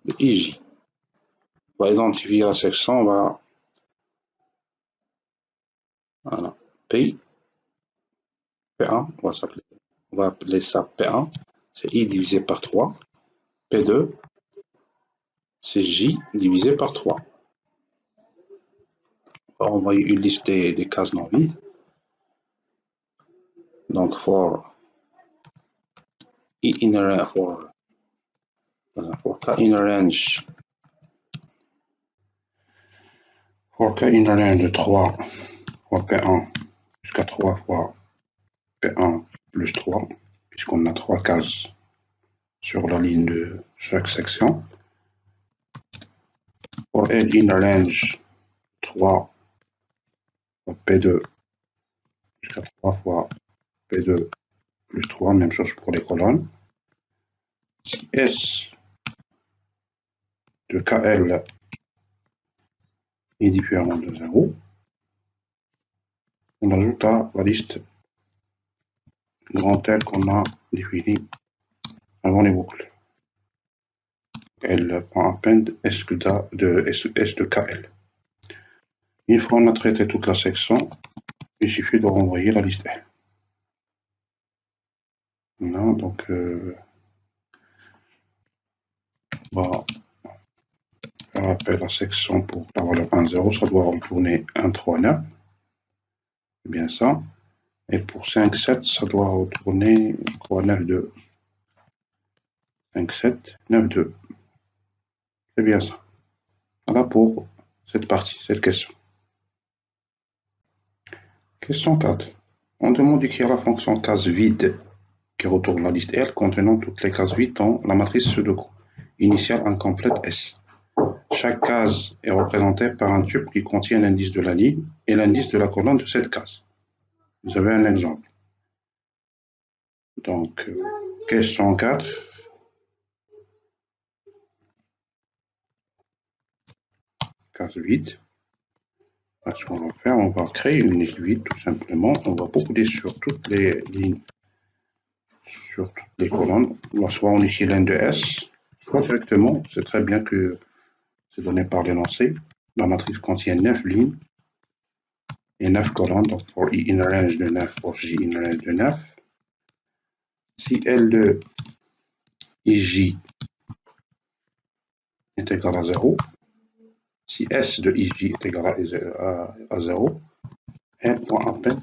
de IJ. On va identifier la section, on va voilà, P1, on va appeler ça P1, c'est I divisé par 3, P2, c'est J divisé par 3. On va envoyer une liste des cases non vides. Donc for K in range de 3 fois P1 jusqu'à 3 fois P1 plus 3, puisqu'on a 3 cases sur la ligne de chaque section. For L in range 3 fois P2 jusqu'à 3 fois P2 plus 3, même chose pour les colonnes. Si S de KL est différent de 0, on ajoute à la liste grand L qu'on a définie avant les boucles. Elle prend append S de KL. Une fois on a traité toute la section, il suffit de renvoyer la liste L. Voilà, donc on va faire appel à la section pour la valeur 1, 0, ça doit retourner 1, 3, 9. C'est bien ça. Et pour 5, 7, ça doit retourner 3, 9, 2. 5, 7, 9, 2. C'est bien ça. Voilà pour cette partie, cette question. Question 4. On demande d'écrire la fonction case vide qui retourne la liste L contenant toutes les cases vides dans la matrice Sudoku initiale incomplète S. Chaque case est représentée par un tuple qui contient l'indice de la ligne et l'indice de la colonne de cette case. Vous avez un exemple. Donc, question 4. Case vide. Ce qu'on va faire, on va créer une liste vide tout simplement. On va boucler sur toutes les lignes, sur toutes les colonnes. Soit on écrit l'un de S, soit directement. C'est très bien que c'est donné par l'énoncé. La matrice contient 9 lignes et 9 colonnes. Donc, for I in a range de 9, for J in a range de 9. Si L de IJ est égal à 0, si S de IJ est égal à 0, L.append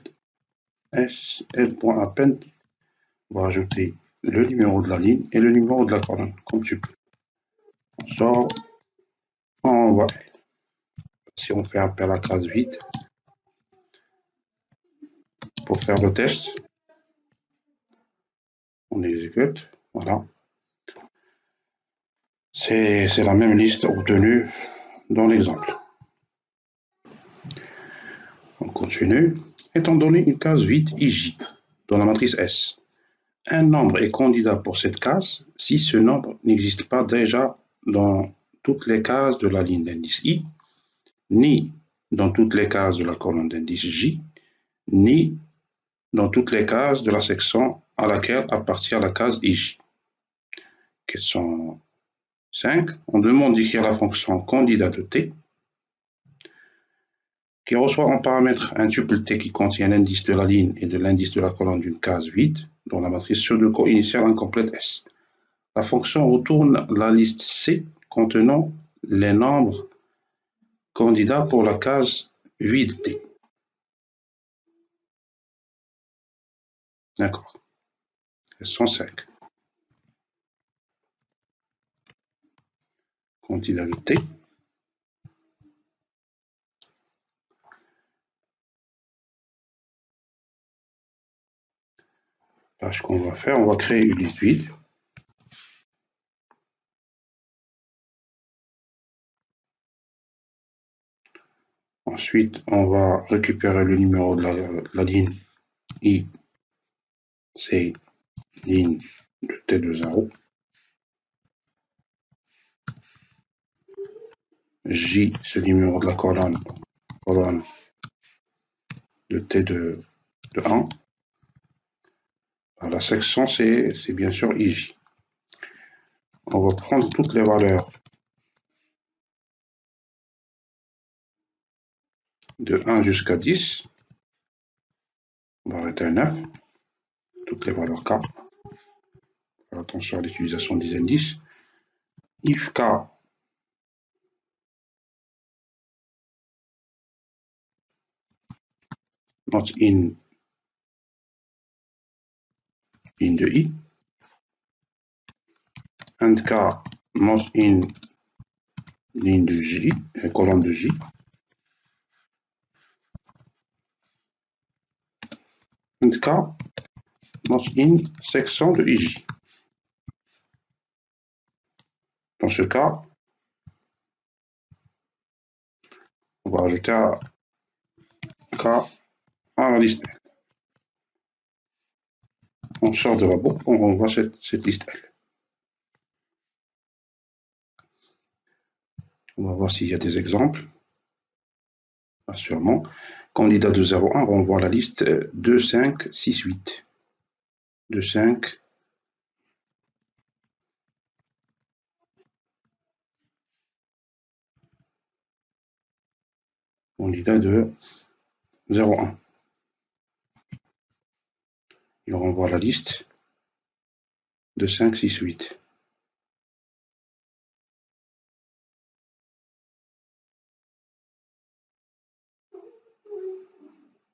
va ajouter le numéro de la ligne et le numéro de la colonne, comme tu peux. On sort, on voit. Si on fait appel à case vide pour faire le test, on exécute, voilà. C'est la même liste obtenue dans l'exemple. On continue. Étant donné une case vide IJ dans la matrice S, un nombre est candidat pour cette case si ce nombre n'existe pas déjà dans toutes les cases de la ligne d'indice I, ni dans toutes les cases de la colonne d'indice J, ni dans toutes les cases de la section à laquelle appartient la case IJ. Question 5. On demande d'écrire la fonction candidat de T qui reçoit en paramètre un tuple T qui contient l'indice de la ligne et de l'indice de la colonne d'une case vide dans la matrice Sudoku initiale incomplète S. La fonction retourne la liste C contenant les nombres candidats pour la case vide T. D'accord. Question 5. Candidat de T. Ce qu'on va faire, on va créer une liste vide. Ensuite, on va récupérer le numéro de la ligne I, c'est ligne de T de 0. J, c'est le numéro de la colonne de T de 1. La section, c'est bien sûr IJ. On va prendre toutes les valeurs de 1 jusqu'à 10. On va arrêter à 9. Toutes les valeurs K. Faire attention à l'utilisation des indices. If K not in de I and K not in ligne de J, colonne de J, and K not in section de IJ. Dans ce cas, on va ajouter à K à la liste L. On sort de la boucle, on renvoie cette liste L. On va voir s'il y a des exemples. Sûrement. Candidat de 0,1 renvoie la liste 2, 5, 6, 8. 2, 5. Candidat de 0,1. Il renvoie la liste de 5, 6, 8.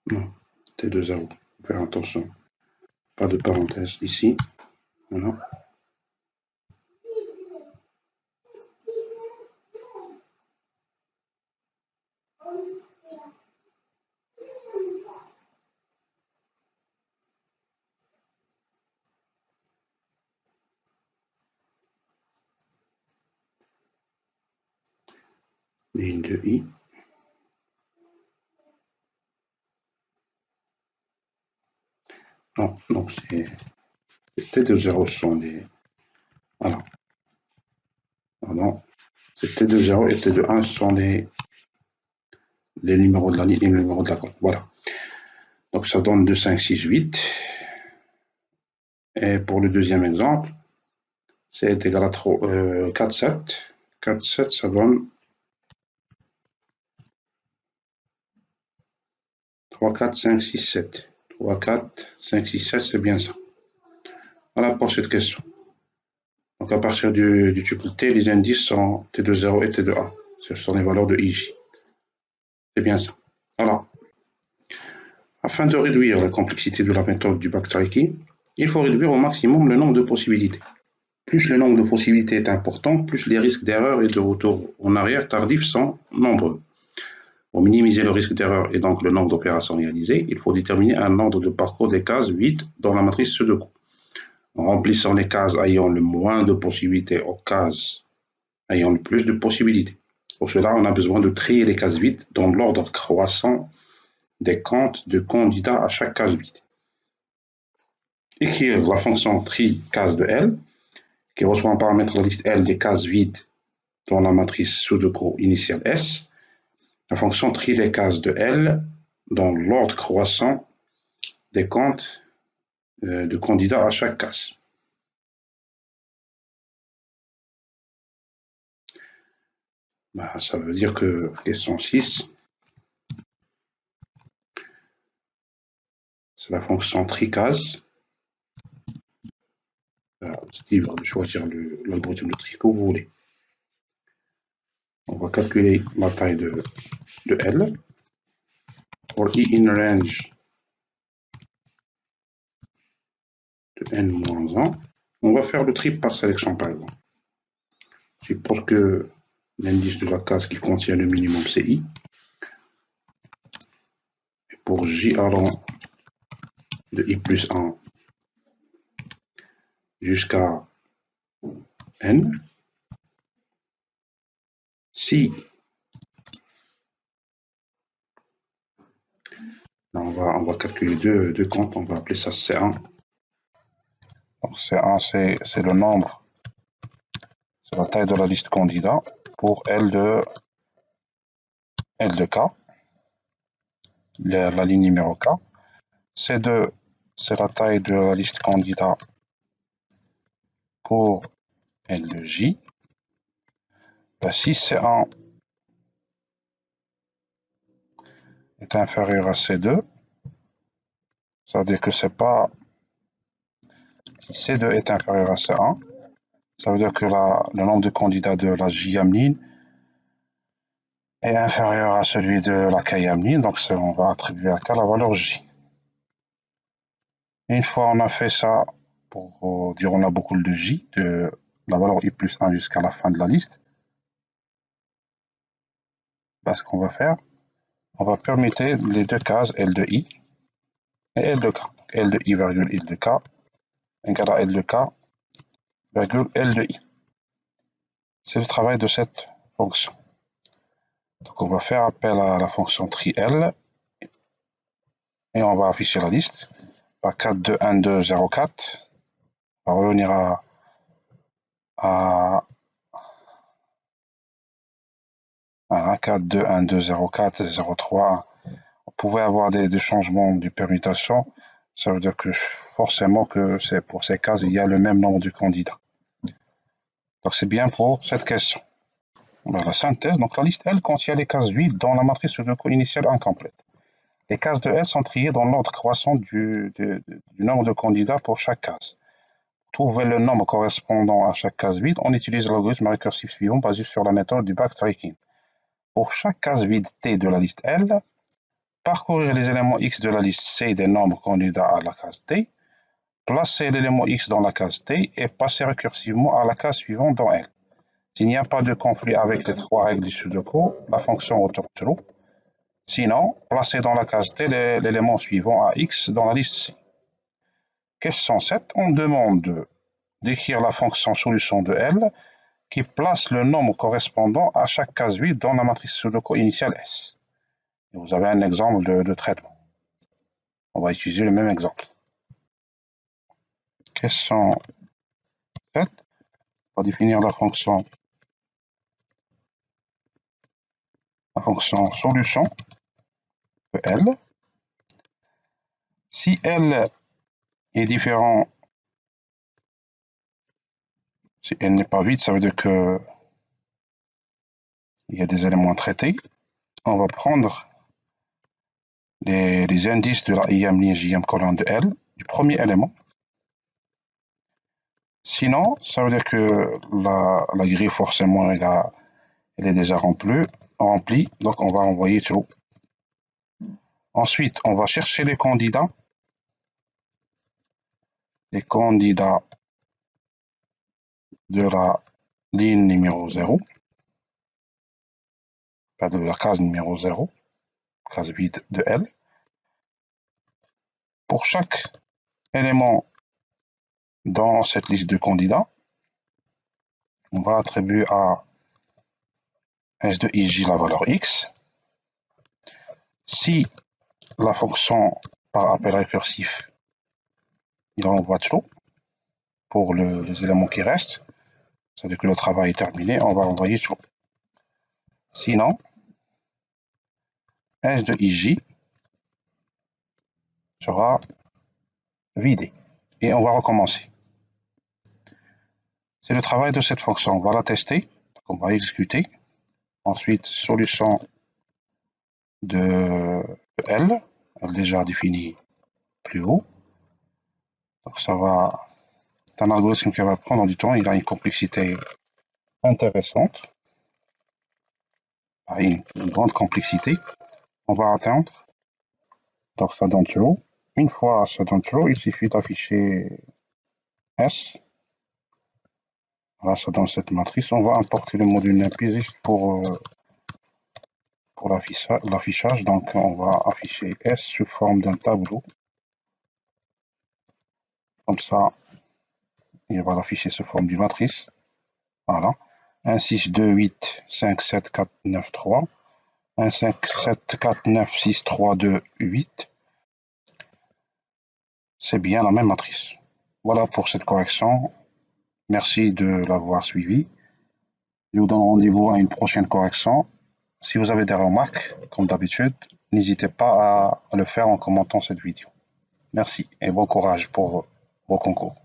Non, T de 0. Faire attention. Pas de parenthèse ici. Voilà. ligne de I. Non, donc c'est T20 sont des... Voilà. Pardon. C'est T20 et T21 sont les numéros de la ligne et les numéros de la colonne. Voilà. Donc ça donne 2, 5, 6, 8. Et pour le deuxième exemple, c'est égal à 4, 7. 4, 7, ça donne 3, 4, 5, 6, 7. 3, 4, 5, 6, 7, c'est bien ça. Voilà pour cette question. Donc à partir du tuple T, les indices sont T20 et T21. Ce sont les valeurs de IJ. C'est bien ça. Voilà. Afin de réduire la complexité de la méthode du backtracking, il faut réduire au maximum le nombre de possibilités. Plus le nombre de possibilités est important, plus les risques d'erreur et de retour en arrière tardif sont nombreux. Pour minimiser le risque d'erreur et donc le nombre d'opérations réalisées, il faut déterminer un ordre de parcours des cases vides dans la matrice Sudoku. En remplissant les cases ayant le moins de possibilités aux cases ayant le plus de possibilités. Pour cela, on a besoin de trier les cases vides dans l'ordre croissant des comptes de candidats à chaque case vide. Écrire la fonction tri case de L, qui reçoit en paramètre la liste L des cases vides dans la matrice Sudoku initiale S. La fonction trie les cases de L dans l'ordre croissant des comptes de candidats à chaque case. Ben, ça veut dire que question 6, c'est la fonction tri case. Steve va choisir l'algorithme de tri que vous voulez. On va calculer la taille de L. For I in range de n-1, on va faire le tri par sélection par exemple. C'est pour que l'indice de la case qui contient le minimum c'est I. Et pour J allant de I plus 1 jusqu'à N, si on va calculer deux comptes, on va appeler ça C1. Donc C1 c'est le nombre, c'est la taille de la liste candidat pour L de K, la ligne numéro K. C2 c'est la taille de la liste candidat pour L de J. Si C1 est inférieur à C2, ça veut dire que c'est pas... Si C2 est inférieur à C1, ça veut dire que le nombre de candidats de la J-amine est inférieur à celui de la K-amine, donc on va attribuer à K la valeur J. Et une fois on a fait ça, pour dire on a beaucoup de J, de la valeur I plus 1 jusqu'à la fin de la liste, ben, ce qu'on va faire, on va permettre les deux cases L de I et L de K. Donc L de I virgule L de K égale à L de K virgule L de I. C'est le travail de cette fonction. Donc on va faire appel à la fonction tri L et on va afficher la liste par 4, 2, 1, 2, 0, 4. On va revenir à 4, 2, 1, 2, 0, 4, 0, 3. On pouvait avoir des changements de permutation. Ça veut dire que forcément que pour ces cases, il y a le même nombre de candidats. Donc c'est bien pour cette question. La synthèse, donc la liste L contient les cases vides dans la matrice Sudoku initiale incomplète. Les cases de L sont triées dans l'ordre croissant du nombre de candidats pour chaque case. Pour trouver le nombre correspondant à chaque case vide, on utilise l'algorithme récursif suivant basé sur la méthode du backtracking. Pour chaque case vide T de la liste L, parcourir les éléments X de la liste C des nombres candidats à la case T, placer l'élément X dans la case T et passer récursivement à la case suivante dans L. S'il n'y a pas de conflit avec les trois règles du Sudoku, la fonction retourne true. Sinon, placez dans la case T l'élément suivant à X dans la liste C. Question 7, on demande d'écrire la fonction solution de L qui place le nombre correspondant à chaque case vide dans la matrice Sudoku initiale S. Et vous avez un exemple de traitement. On va utiliser le même exemple. Question 7. On va définir la fonction solution de L. Si L est différent, si L n'est pas vide, ça veut dire que il y a des éléments traités. On va prendre les indices de la IM ligne JM colonne de L, du premier élément. Sinon, ça veut dire que la grille, forcément, elle est déjà remplie, donc on va envoyer true. Ensuite, on va chercher les candidats de la ligne numéro 0, pas de la case numéro 0, case vide de L. Pour chaque élément dans cette liste de candidats, on va attribuer à S de IJ la valeur X. Si la fonction par appel récursif, il envoie true pour les éléments qui restent, c'est-à-dire que le travail est terminé, on va envoyer true. Sinon, S de IJ sera vidé. Et on va recommencer. C'est le travail de cette fonction. On va la tester. On va exécuter. Ensuite, solution de L, déjà définie plus haut. Donc ça va. C'est un algorithme qui va prendre du temps. Il a une complexité intéressante. Une grande complexité. On va atteindre. Donc ça donne true. Une fois ça donne true, il suffit d'afficher S. Voilà, ça donne cette matrice. On va importer le module NumPy juste pour l'affichage. Donc on va afficher S sous forme d'un tableau. Comme ça, il va l'afficher sous forme d'une matrice. Voilà. 1, 6, 2, 8, 5, 7, 4, 9, 3. 1, 5, 7, 4, 9, 6, 3, 2, 8. C'est bien la même matrice. Voilà pour cette correction. Merci de l'avoir suivi. Je vous donne rendez-vous à une prochaine correction. Si vous avez des remarques, comme d'habitude, n'hésitez pas à le faire en commentant cette vidéo. Merci et bon courage pour vos concours.